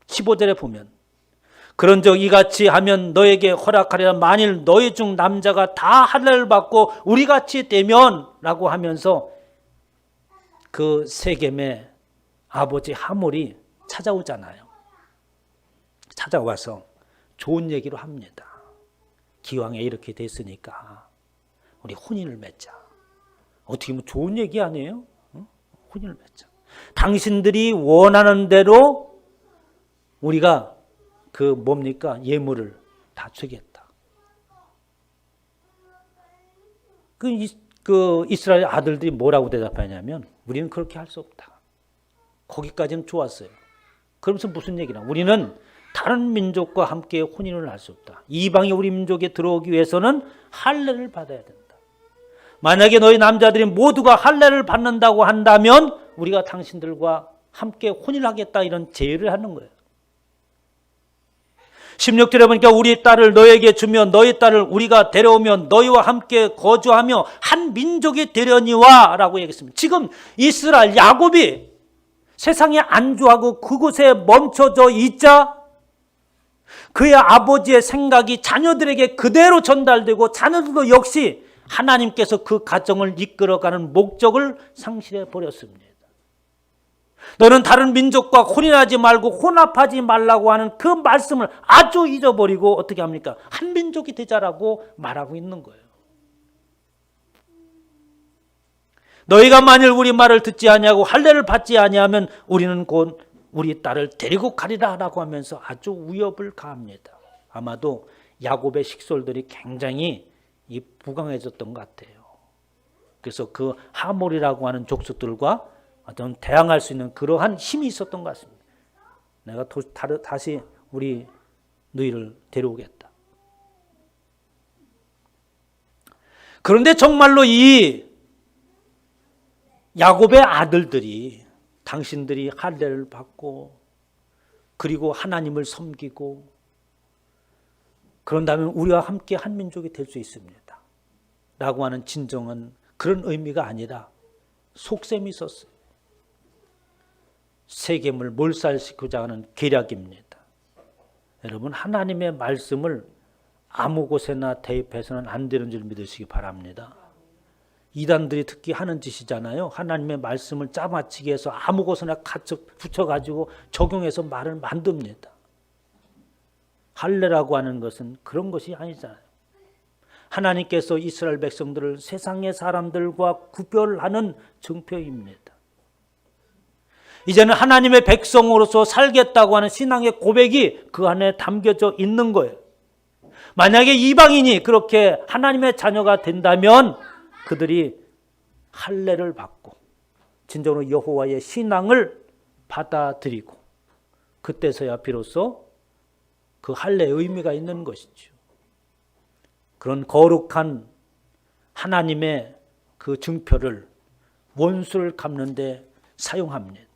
15절에 보면 그런 적 이같이 하면 너에게 허락하리라. 만일 너희 중 남자가 다 할례를 받고 우리같이 되면 라고 하면서 그 세겜의 아버지 하몰이 찾아오잖아요. 찾아와서 좋은 얘기로 합니다. 기왕에 이렇게 됐으니까 우리 혼인을 맺자. 어떻게 보면 좋은 얘기 아니에요? 혼인을 맺자. 당신들이 원하는 대로 우리가 예물을 다 주겠다. 이스라엘 아들들이 뭐라고 대답하냐면 우리는 그렇게 할 수 없다. 거기까지는 좋았어요. 그러면서 무슨 얘기나? 우리는 다른 민족과 함께 혼인을 할 수 없다. 이방이 우리 민족에 들어오기 위해서는 할례를 받아야 된다. 만약에 너희 남자들이 모두가 할례를 받는다고 한다면 우리가 당신들과 함께 혼인하겠다, 이런 제의를 하는 거예요. 16절에 보니까 우리 딸을 너에게 주면 너희 딸을 우리가 데려오면 너희와 함께 거주하며 한 민족이 되려니와 라고 얘기했습니다. 지금 이스라엘 야곱이 세상에 안주하고 그곳에 멈춰져 있자 그의 아버지의 생각이 자녀들에게 그대로 전달되고 자녀들도 역시 하나님께서 그 가정을 이끌어가는 목적을 상실해 버렸습니다. 너는 다른 민족과 혼인하지 말고 혼합하지 말라고 하는 그 말씀을 아주 잊어버리고 어떻게 합니까? 한 민족이 되자라고 말하고 있는 거예요. 너희가 만일 우리 말을 듣지 아니하고 할례를 받지 아니하면 우리는 곧 우리 딸을 데리고 가리라라고 하면서 아주 위협을 가합니다. 아마도 야곱의 식솔들이 굉장히 부강해졌던 것 같아요. 그래서 그 하몰이라고 하는 족속들과 어떤 대항할 수 있는 그러한 힘이 있었던 것 같습니다. 내가 다시 우리 너희를 데려오겠다. 그런데 정말로 이 야곱의 아들들이 당신들이 할례를 받고 그리고 하나님을 섬기고 그런다면 우리와 함께 한 민족이 될 수 있습니다. 라고 하는 진정한 그런 의미가 아니라 속셈이 있었어요. 세겜을 몰살시키고자 하는 계략입니다. 여러분, 하나님의 말씀을 아무 곳에나 대입해서는 안 되는 줄 믿으시기 바랍니다. 이단들이 특히 하는 짓이잖아요. 하나님의 말씀을 짜맞추기 위해서 아무 곳에나 붙여가지고 적용해서 말을 만듭니다. 할례라고 하는 것은 그런 것이 아니잖아요. 하나님께서 이스라엘 백성들을 세상의 사람들과 구별하는 증표입니다. 이제는 하나님의 백성으로서 살겠다고 하는 신앙의 고백이 그 안에 담겨져 있는 거예요. 만약에 이방인이 그렇게 하나님의 자녀가 된다면 그들이 할례를 받고 진정으로 여호와의 신앙을 받아들이고 그때서야 비로소 그 할례의 의미가 있는 것이죠. 그런 거룩한 하나님의 그 증표를 원수를 갚는 데 사용합니다.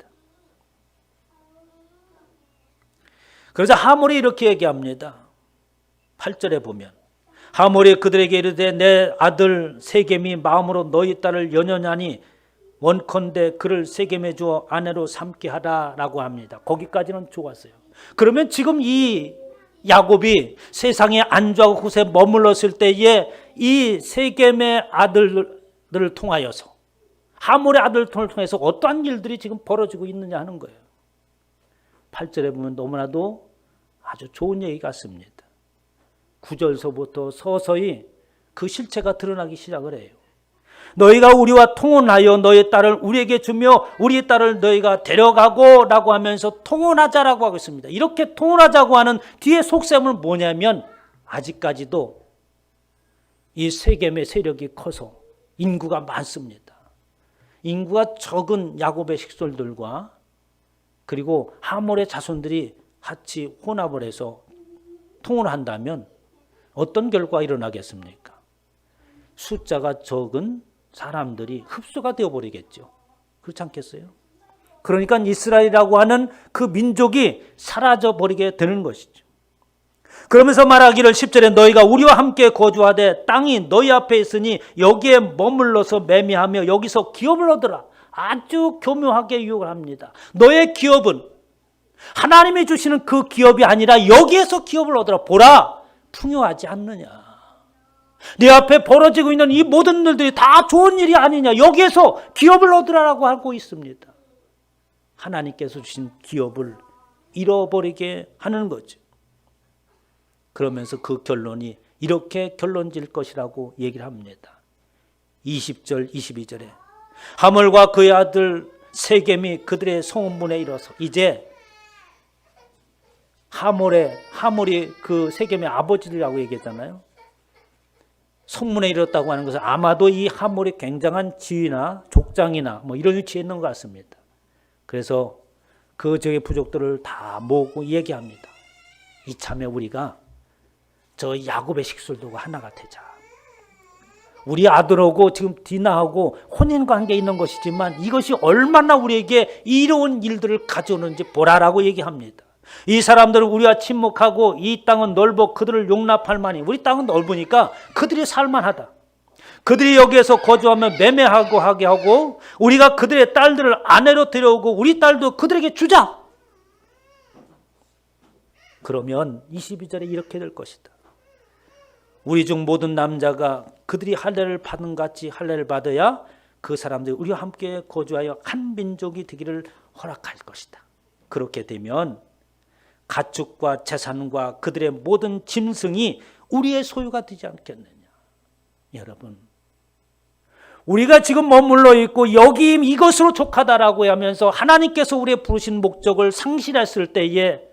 그래서 하몰이 이렇게 얘기합니다. 8절에 보면 하몰이 그들에게 이르되 내 아들 세겜이 마음으로 너희 딸을 연연하니 원컨대 그를 세겜에 주어 아내로 삼게 하라라고 합니다. 거기까지는 좋았어요. 그러면 지금 이 야곱이 세상에 안주하고 곳에 머물렀을 때에 이 세겜의 아들들을 통하여서 하몰의 아들을 통해서 어떠한 일들이 지금 벌어지고 있느냐 하는 거예요. 8절에 보면 너무나도 아주 좋은 얘기 같습니다. 9절서부터 서서히 그 실체가 드러나기 시작을 해요. 너희가 우리와 통혼하여 너희 딸을 우리에게 주며 우리 딸을 너희가 데려가고 라고 하면서 통혼하자라고 하고 있습니다. 이렇게 통혼하자고 하는 뒤에 속셈은 뭐냐면 아직까지도 이 세겜의 세력이 커서 인구가 많습니다. 인구가 적은 야곱의 식솔들과 그리고 하몰의 자손들이 같이 혼합을 해서 통혼을 한다면 어떤 결과가 일어나겠습니까? 숫자가 적은 사람들이 흡수가 되어버리겠죠. 그렇지 않겠어요? 그러니까 이스라엘이라고 하는 그 민족이 사라져버리게 되는 것이죠. 그러면서 말하기를 10절에 너희가 우리와 함께 거주하되 땅이 너희 앞에 있으니 여기에 머물러서 매매하며 여기서 기업을 얻으라. 아주 교묘하게 유혹을 합니다. 너의 기업은 하나님이 주시는 그 기업이 아니라 여기에서 기업을 얻어라. 보라, 풍요하지 않느냐. 내 앞에 벌어지고 있는 이 모든 일들이 다 좋은 일이 아니냐. 여기에서 기업을 얻으라고 하고 있습니다. 하나님께서 주신 기업을 잃어버리게 하는 거죠. 그러면서 그 결론이 이렇게 결론질 것이라고 얘기를 합니다. 20절 22절에 하몰과 그의 아들 세겜이 그들의 성문에 이르러서, 이제 하몰이 그 세겜의 아버지라고 얘기했잖아요. 성문에 이르렀다고 하는 것은 아마도 이 하몰이 굉장한 지위나 족장이나 뭐 이런 위치에 있는 것 같습니다. 그래서 그 지역의 부족들을 다 모으고 얘기합니다. 이참에 우리가 저 야곱의 식수를 두고 하나가 되자. 우리 아들하고 지금 디나하고 혼인관계에 있는 것이지만 이것이 얼마나 우리에게 이로운 일들을 가져오는지 보라라고 얘기합니다. 이 사람들은 우리와 친목하고 이 땅은 넓어 그들을 용납할 만이, 우리 땅은 넓으니까 그들이 살만하다. 그들이 여기에서 거주하면 매매하고 하게 하고 우리가 그들의 딸들을 아내로 데려오고 우리 딸도 그들에게 주자. 그러면 22절에 이렇게 될 것이다. 우리 중 모든 남자가 그들이 할례를 받은 같이 할례를 받아야 그 사람들이 우리와 함께 거주하여 한 민족이 되기를 허락할 것이다. 그렇게 되면 가축과 재산과 그들의 모든 짐승이 우리의 소유가 되지 않겠느냐. 여러분, 우리가 지금 머물러 있고 여기 이것으로 족하다라고 하면서 하나님께서 우리의 부르신 목적을 상실했을 때에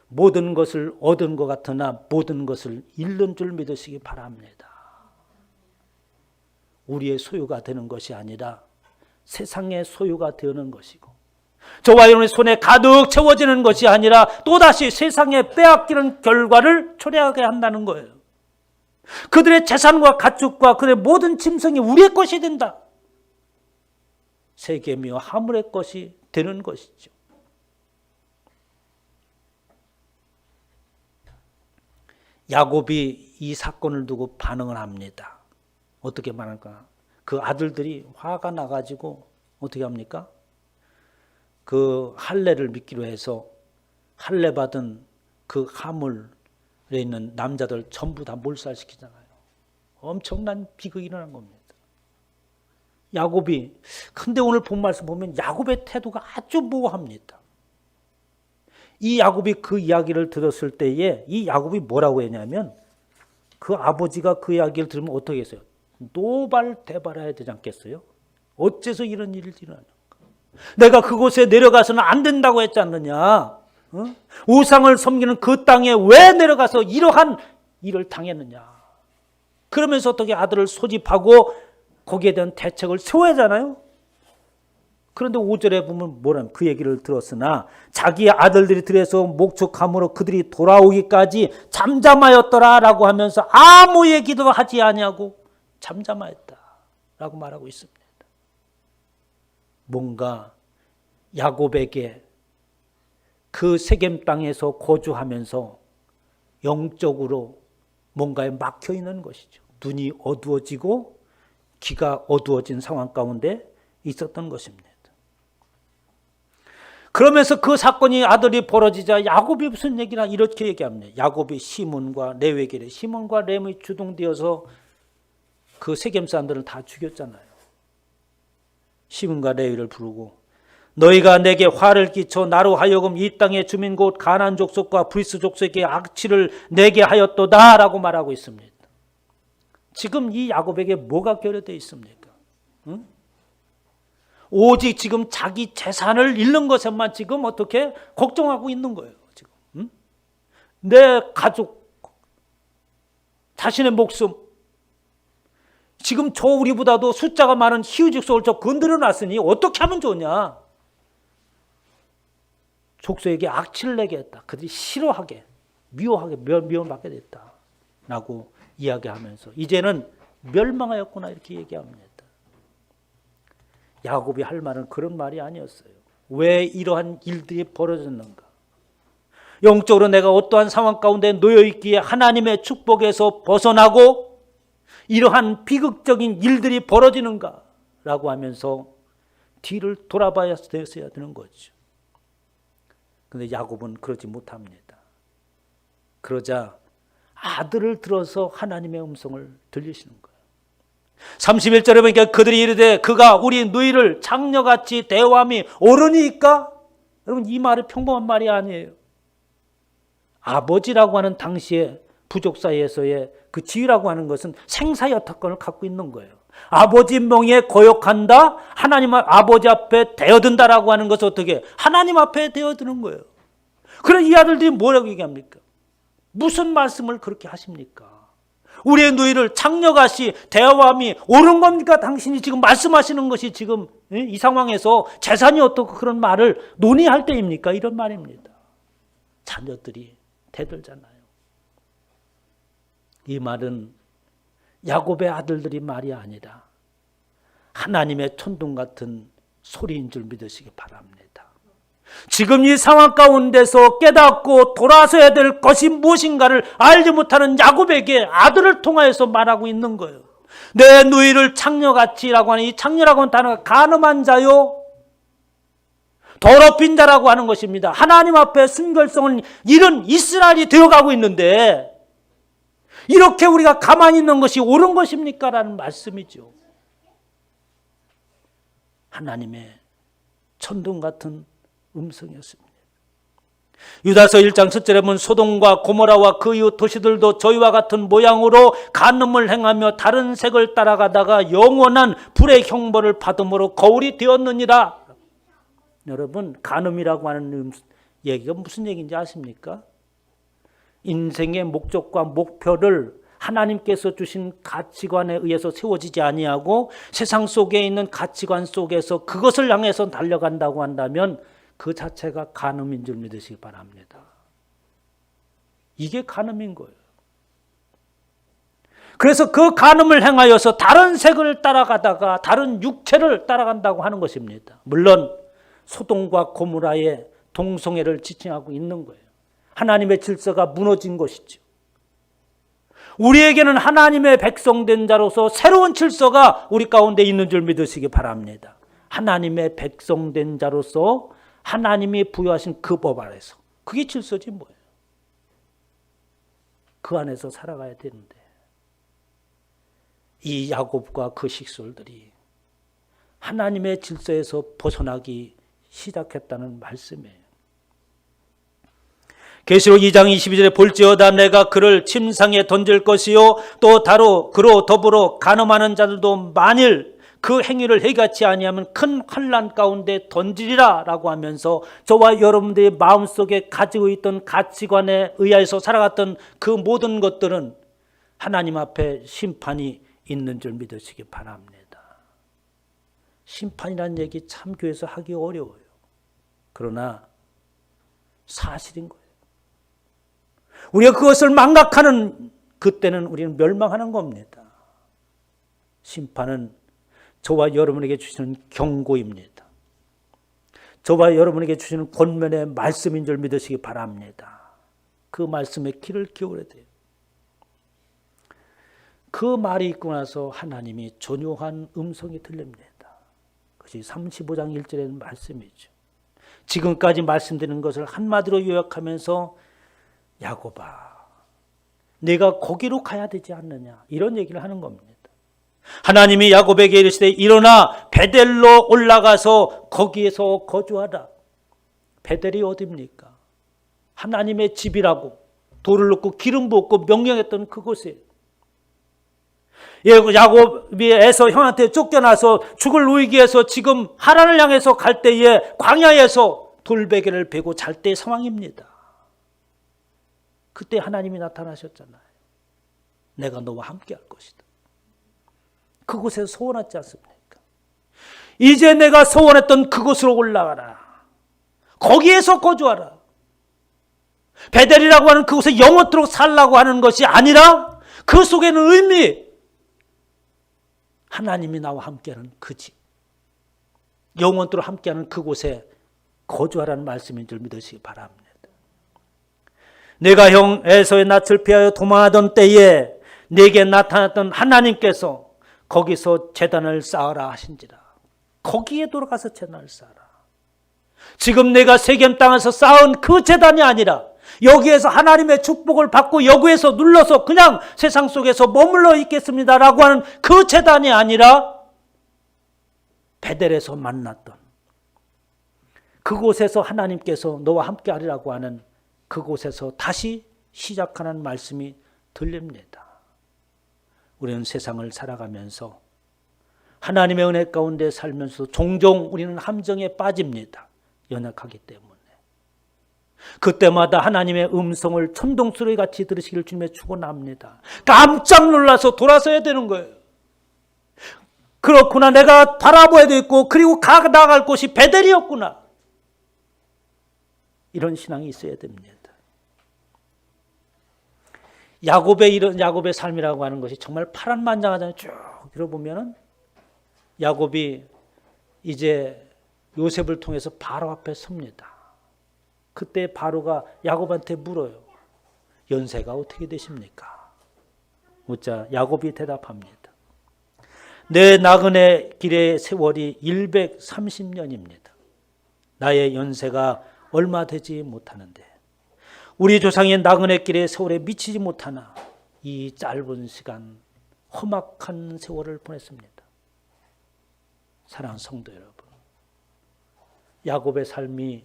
모든 것을 얻은 것 같으나 모든 것을 잃는 줄 믿으시기 바랍니다. 우리의 소유가 되는 것이 아니라 세상의 소유가 되는 것이고, 저와 여러분의 손에 가득 채워지는 것이 아니라 또다시 세상에 빼앗기는 결과를 초래하게 한다는 거예요. 그들의 재산과 가축과 그들의 모든 짐승이 우리의 것이 된다. 세겜이와 하물의 것이 되는 것이죠. 야곱이 이 사건을 두고 반응을 합니다. 어떻게 말할까? 그 아들들이 화가 나가지고 어떻게 합니까? 그 할례를 믿기로 해서 할례 받은 그 하물에 있는 남자들 전부 다 몰살시키잖아요. 엄청난 비극이 일어난 겁니다. 야곱이, 근데 오늘 본 말씀 보면 야곱의 태도가 아주 모호합니다. 이 야곱이 그 이야기를 들었을 때에 이 야곱이 뭐라고 했냐면, 그 아버지가 그 이야기를 들으면 어떻게 했어요? 노발대발해야 되지 않겠어요? 어째서 이런 일이 일어나는가? 내가 그곳에 내려가서는 안 된다고 했지 않느냐? 우상을 섬기는 그 땅에 왜 내려가서 이러한 일을 당했느냐? 그러면서 어떻게 아들을 소집하고 거기에 대한 대책을 세워야 하잖아요. 그런데 5절에 보면 뭐라면 그 얘기를 들었으나 자기의 아들들이 들에서 목축함으로 그들이 돌아오기까지 잠잠하였더라라고 하면서 아무 얘기도 하지 아니하고 잠잠하였다라고 말하고 있습니다. 뭔가 야곱에게 그 세겜 땅에서 거주하면서 영적으로 뭔가에 막혀 있는 것이죠. 눈이 어두워지고 귀가 어두워진 상황 가운데 있었던 것입니다. 그러면서 그 사건이 아들이 벌어지자 야곱이 무슨 얘기나 이렇게 얘기합니다. 야곱이 시몬과 레위에게, 시몬과 레위 주동되어서 그 세겜 사람들을 다 죽였잖아요. 시몬과 레위를 부르고 너희가 내게 화를 끼쳐 나로 하여금 이 땅의 주민 곧 가나안 족속과 브리스 족속에게 악취를 내게 하였도다라고 말하고 있습니다. 지금 이 야곱에게 뭐가 결여되어 있습니까? 응? 오직 지금 자기 재산을 잃는 것에만 지금 어떻게 걱정하고 있는 거예요. 지금 내 가족, 자신의 목숨, 지금 저 우리보다도 숫자가 많은 희우직속을 저 건드려 놨으니 어떻게 하면 좋냐? 족속에게 악취를 내게 했다. 그들이 싫어하게, 미워하게, 미움받게 됐다. 라고 이야기하면서 이제는 멸망하였구나 이렇게 얘기합니다. 야곱이 할 말은 그런 말이 아니었어요. 왜 이러한 일들이 벌어졌는가? 영적으로 내가 어떠한 상황 가운데 놓여있기에 하나님의 축복에서 벗어나고 이러한 비극적인 일들이 벌어지는가? 라고 하면서 뒤를 돌아봐야 되는 거죠. 그런데 야곱은 그러지 못합니다. 그러자 아들을 들어서 하나님의 음성을 들리시는 거예요. 31절에 보니까 그들이 이르되 그가 우리 누이를 창녀같이 대우함이 옳으니까? 여러분, 이 말이 평범한 말이 아니에요. 아버지라고 하는 당시에 부족 사이에서의 그 지위라고 하는 것은 생사여타권을 갖고 있는 거예요. 아버지 명예에 거역한다, 하나님 아버지 앞에 대어든다라고 하는 것은 어떻게? 하나님 앞에 대어드는 거예요. 그럼 이 아들들이 뭐라고 얘기합니까? 무슨 말씀을 그렇게 하십니까? 우리의 누이를 창녀같이 대하함이 옳은 겁니까? 당신이 지금 말씀하시는 것이 지금 이 상황에서 재산이 어떻고 그런 말을 논의할 때입니까? 이런 말입니다. 자녀들이 대들잖아요. 이 말은 야곱의 아들들이 말이 아니라 하나님의 천둥 같은 소리인 줄 믿으시기 바랍니다. 지금 이 상황 가운데서 깨닫고 돌아서야 될 것이 무엇인가를 알지 못하는 야곱에게 아들을 통하여서 말하고 있는 거예요. 내 누이를 창녀같이라고 하는 이 창녀라고 하는 단어가 간음한 자요, 더럽힌 자라고 하는 것입니다. 하나님 앞에 순결성을 잃은 이스라엘이 되어가고 있는데 이렇게 우리가 가만히 있는 것이 옳은 것입니까? 라는 말씀이죠. 하나님의 천둥 같은 음성이었습니다. 유다서 1장 7절에 보면 소돔과 고모라와 그 이웃 도시들도 저희와 같은 모양으로 간음을 행하며 다른 색을 따라가다가 영원한 불의 형벌을 받음으로 거울이 되었느니라. 여러분, 간음이라고 하는 얘기가 무슨 얘기인지 아십니까? 인생의 목적과 목표를 하나님께서 주신 가치관에 의해서 세워지지 아니하고 세상 속에 있는 가치관 속에서 그것을 향해서 달려간다고 한다면 그 자체가 간음인 줄 믿으시기 바랍니다. 이게 간음인 거예요. 그래서 그 간음을 행하여서 다른 색을 따라가다가 다른 육체를 따라간다고 하는 것입니다. 물론 소돔과 고모라의 동성애를 지칭하고 있는 거예요. 하나님의 질서가 무너진 것이죠. 우리에게는 하나님의 백성된 자로서 새로운 질서가 우리 가운데 있는 줄 믿으시기 바랍니다. 하나님의 백성된 자로서 하나님이 부여하신 그 법 아래서, 그게 질서지 뭐예요. 그 안에서 살아가야 되는데 이 야곱과 그 식솔들이 하나님의 질서에서 벗어나기 시작했다는 말씀이에요. 계시록 2장 22절에 볼지어다 내가 그를 침상에 던질 것이요 또 그로 더불어 간음하는 자들도 만일 그 행위를 해같이 아니하면 큰 환난 가운데 던지리라 라고 하면서 저와 여러분들의 마음속에 가지고 있던 가치관에 의해서 살아갔던 그 모든 것들은 하나님 앞에 심판이 있는 줄 믿으시기 바랍니다. 심판이라는 얘기 참 교회에서 하기 어려워요. 그러나 사실인 거예요. 우리가 그것을 망각하는 그때는 우리는 멸망하는 겁니다. 심판은 저와 여러분에게 주시는 경고입니다. 저와 여러분에게 주시는 권면의 말씀인 줄 믿으시기 바랍니다. 그 말씀에 귀를 기울여야 돼요. 그 말이 있고 나서 하나님이 전요한 음성이 들립니다. 그것이 35장 1절의 말씀이죠. 지금까지 말씀드리는 것을 한마디로 요약하면서 야곱아, 내가 거기로 가야 되지 않느냐, 이런 얘기를 하는 겁니다. 하나님이 야곱에게 이르시되 일어나 베델로 올라가서 거기에서 거주하라. 베델이 어디입니까? 하나님의 집이라고 돌을 넣고 기름 부었고 명령했던 그곳이에요. 야곱이 에서 형한테 쫓겨나서 죽을 위기에서 지금 하란을 향해서 갈 때에 광야에서 돌베개를 베고 잘 때의 상황입니다. 그때 하나님이 나타나셨잖아요. 내가 너와 함께 할 것이다. 그곳에서 소원하지 않습니까? 이제 내가 소원했던 그곳으로 올라가라. 거기에서 거주하라. 베델이라고 하는 그곳에 영원토록 살라고 하는 것이 아니라 그 속에는 의미, 하나님이 나와 함께하는 그 집, 영원토록 함께하는 그곳에 거주하라는 말씀인 줄 믿으시기 바랍니다. 내가 형 에서의 낯을 피하여 도망하던 때에 내게 나타났던 하나님께서 거기서 제단을 쌓으라 하신지라. 거기에 돌아가서 제단을 쌓아라. 지금 내가 세겜 땅에서 쌓은 그 제단이 아니라 여기에서 하나님의 축복을 받고 여기에서 눌러서 그냥 세상 속에서 머물러 있겠습니다라고 하는 그 제단이 아니라 베델에서 만났던 그곳에서 하나님께서 너와 함께 하리라고 하는 그곳에서 다시 시작하는 말씀이 들립니다. 우리는 세상을 살아가면서 하나님의 은혜 가운데 살면서 종종 우리는 함정에 빠집니다. 연약하기 때문에. 그때마다 하나님의 음성을 천둥소리 같이 들으시길 주님의 축원합니다. 깜짝 놀라서 돌아서야 되는 거예요. 그렇구나, 내가 바라봐야 되겠고 그리고 나아갈 곳이 베델이었구나. 이런 신앙이 있어야 됩니다. 야곱의 삶이라고 하는 것이 정말 파란만장하잖아요. 쭉 들어보면은 야곱이 이제 요셉을 통해서 바로 앞에 섭니다. 그때 바로가 야곱한테 물어요. 연세가 어떻게 되십니까? 묻자 야곱이 대답합니다. 내 나그네 길의 세월이 130년입니다. 나의 연세가 얼마 되지 못하는데 우리 조상의 나그네 길의 세월에 미치지 못하나 이 짧은 시간 험악한 세월을 보냈습니다. 사랑하는 성도 여러분, 야곱의 삶이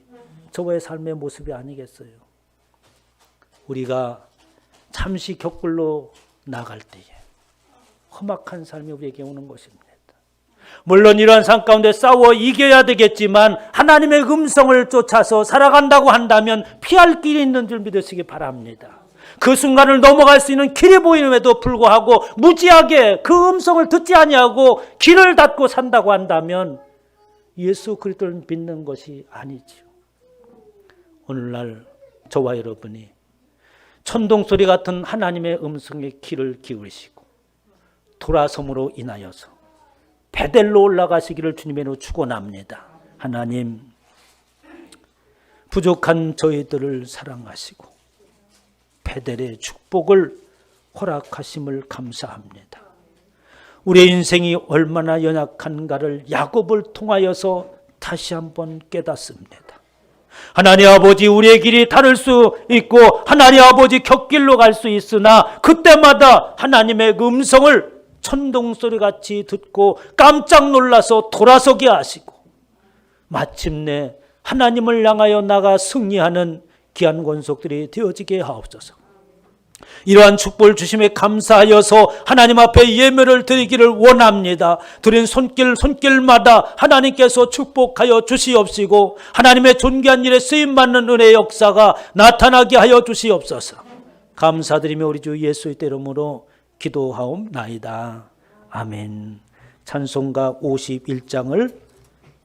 저와의 삶의 모습이 아니겠어요? 우리가 잠시 격불로 나갈 때에 험악한 삶이 우리에게 오는 것입니다. 물론 이러한 삶 가운데 싸워 이겨야 되겠지만 하나님의 음성을 쫓아서 살아간다고 한다면 피할 길이 있는 줄 믿으시기 바랍니다. 그 순간을 넘어갈 수 있는 길이 보임에도 불구하고 무지하게 그 음성을 듣지 아니하고 길을 닫고 산다고 한다면 예수 그리스도를 믿는 것이 아니죠. 오늘날 저와 여러분이 천둥소리 같은 하나님의 음성에 귀를 기울이시고 돌아섬으로 인하여서 베델로 올라가시기를 주님으로 축원합니다. 하나님, 부족한 저희들을 사랑하시고 베델의 축복을 허락하심을 감사합니다. 우리의 인생이 얼마나 연약한가를 야곱을 통하여서 다시 한번 깨닫습니다. 하나님 아버지, 우리의 길이 다를 수 있고 하나님 아버지 곁길로 갈 수 있으나 그때마다 하나님의 음성을 천둥소리같이 듣고 깜짝 놀라서 돌아서게 하시고 마침내 하나님을 향하여 나가 승리하는 귀한 권속들이 되어지게 하옵소서. 이러한 축복을 주심에 감사하여서 하나님 앞에 예배를 드리기를 원합니다. 드린 손길마다 하나님께서 축복하여 주시옵시고 하나님의 존귀한 일에 쓰임받는 은혜의 역사가 나타나게 하여 주시옵소서. 감사드리며 우리 주 예수의 이름으로 기도하옵나이다. 아멘. 찬송가 51장을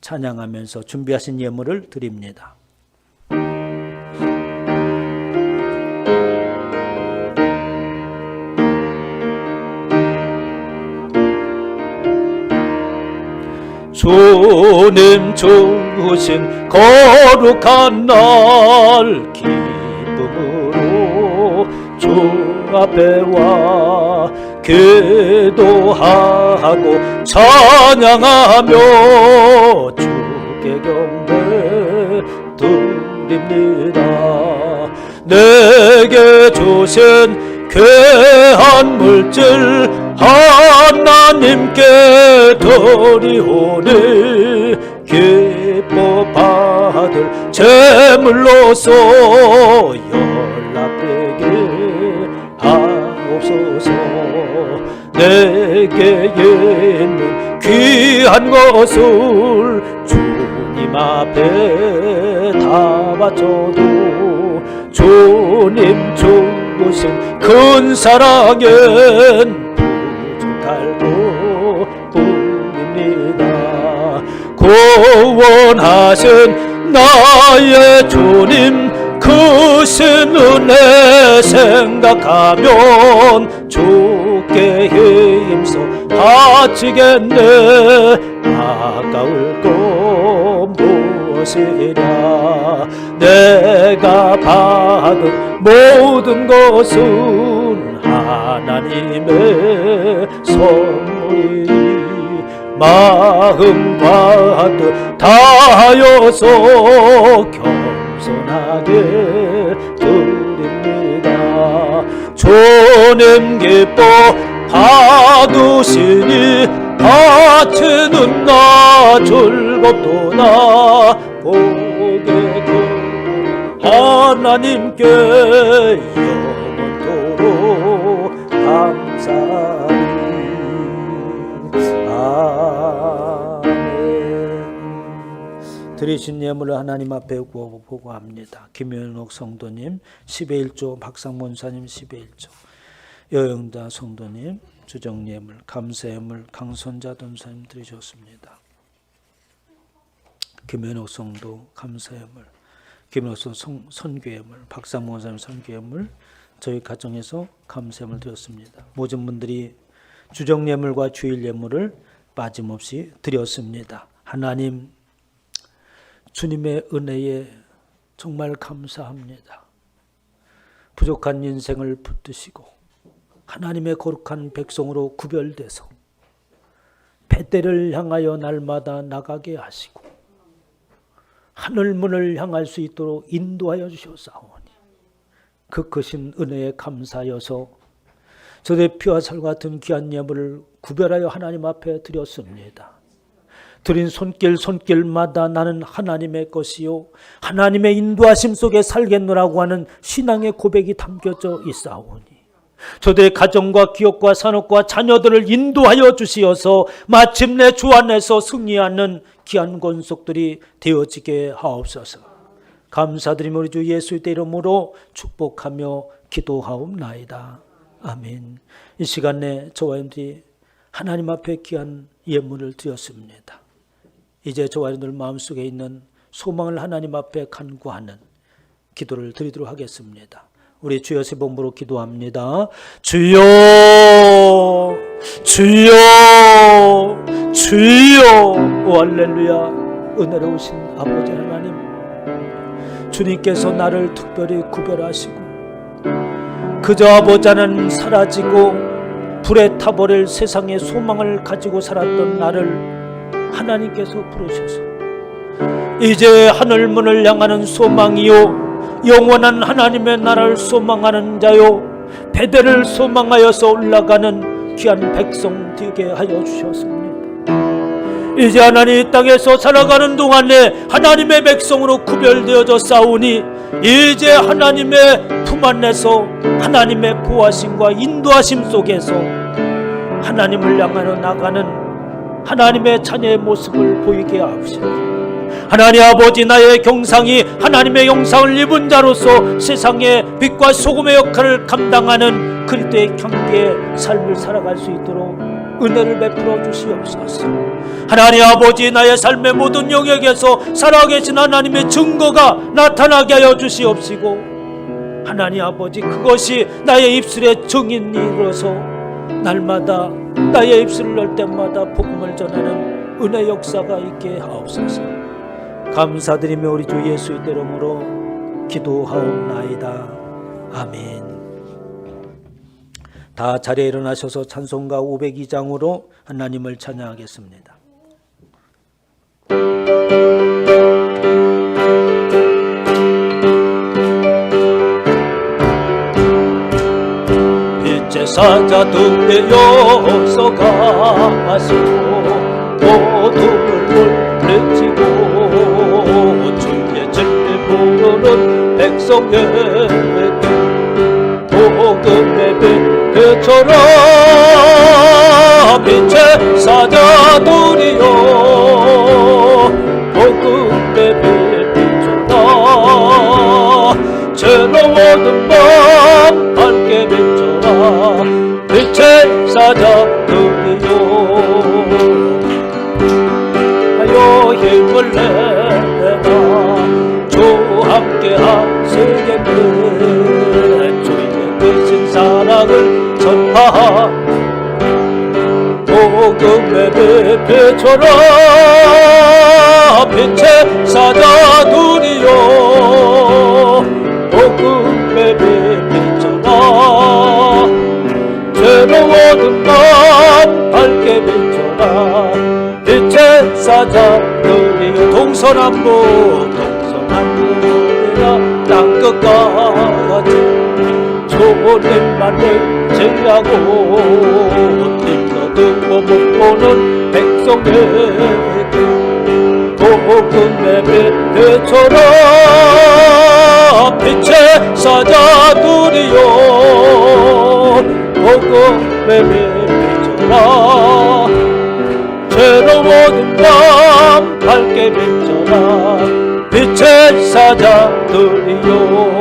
찬양하면서 준비하신 예물을 드립니다. 주님 주신 거룩한 날 기쁨으로 주 앞에 와 기도하고 찬양하며 주께 경배 드립니다. 내게 주신 귀한 물질 하나님께 드리오니 기뻐 받을 제물로서 연락되게 하옵소서. 내게 있는 귀한 것을 주님 앞에 다 바쳐도 주님 주신 큰 사랑엔 부족할고 뿐입니다. 구원하신 나의 주님 크신 은혜 생각하면 주께 힘써 바치겠네. 아까울 것 무엇이랴. 내가 받은 모든 것은 하나님의 선물이니 마음과 뜻 다하여서 겸손하게 드립니다. 주님 기뻐 받으시니 바치는 나 즐겁도다. 고개 하나님께 영원토록 감사하니. 아멘. 드리신 예물을 하나님 앞에 보고합니다. 김현옥 성도님 10의 1조, 박상문사님 10의 1조, 여영자 성도님 주정예물, 감사예물, 강선자 돈사님 드리셨습니다. 김현옥 성도 감사예물, 김현옥 성도 선교예물, 박상문 사님 선교예물, 저희 가정에서 감사예물 드렸습니다. 모든 분들이 주정예물과 주일예물을 빠짐없이 드렸습니다. 하나님, 주님의 은혜에 정말 감사합니다. 부족한 인생을 붙드시고 하나님의 거룩한 백성으로 구별돼서 뱃대를 향하여 날마다 나가게 하시고 하늘문을 향할 수 있도록 인도하여 주셨사오니 그 크신 은혜에 감사하여서 저의 피와 살 같은 귀한 예물을 구별하여 하나님 앞에 드렸습니다. 드린 손길마다 나는 하나님의 것이요 하나님의 인도하심 속에 살겠노라고 하는 신앙의 고백이 담겨져 있사오니 저들의 가정과 기업과 산업과 자녀들을 인도하여 주시어서 마침내 주 안에서 승리하는 귀한 권속들이 되어지게 하옵소서. 감사드리며 우리 주 예수의 이름으로 축복하며 기도하옵나이다. 아멘. 이 시간에 저와 여러분들이 하나님 앞에 귀한 예물을 드렸습니다. 이제 저와 여러분들 마음속에 있는 소망을 하나님 앞에 간구하는 기도를 드리도록 하겠습니다. 우리 주여 세 번으로 기도합니다. 주여, 주여, 주여. 오 할렐루야. 은혜로우신 아버지 하나님, 주님께서 나를 특별히 구별하시고 그저 아버지 하나님 사라지고 불에 타버릴 세상의 소망을 가지고 살았던 나를 하나님께서 부르셔서 이제 하늘문을 향하는 소망이요 영원한 하나님의 나라를 소망하는 자요 베델을 소망하여서 올라가는 귀한 백성 되게 하여 주셨습니다. 이제 하나님 이 땅에서 살아가는 동안에 하나님의 백성으로 구별되어져 싸우니 이제 하나님의 품 안에서 하나님의 보호하심과 인도하심 속에서 하나님을 향하여 나가는 하나님의 자녀의 모습을 보이게 하옵시고 하나님 아버지 나의 경상이 하나님의 영상을 입은 자로서 세상의 빛과 소금의 역할을 감당하는 그리스도의 경계의 삶을 살아갈 수 있도록 은혜를 베풀어 주시옵소서. 하나님 아버지 나의 삶의 모든 영역에서 살아계신 하나님의 증거가 나타나게 하여 주시옵시고 하나님 아버지 그것이 나의 입술의 증인이 이루어서 날마다 나의 입술을 열 때마다 복음을 전하는 은혜 역사가 있게 하옵소서. 감사드리며 우리 주 예수의 이름으로 기도하옵나이다. 아멘. 다 자리에 일어나셔서 찬송가 502장으로 하나님을 찬양하겠습니다. 빛의 사자들의 여서가시고 어둠을 물리치고 주의 진리 부르는 백성에게 복음의 빛처럼 빛의 사자들이여 복음의 빛처럼 죄로워든 밤 밝게 비춰라 빛의 사자들이여 하여 힘을 내라 주 함께 하시겠네 주의 크신 사랑을 전하 복음의 빛처럼 빛의 사자들이여 복음의 빛처럼 죄로워든 밤 밝게 비춰라 서남북 동서남북이라 땅끝까지 좋은 일만을 제하고 뛰어들고 못 보는 백성에게 복음의 빛처럼 빛의 사자들이여 복음의 빛처럼 죄로워진 밤 밝게 비춰라 빛의 사자들이여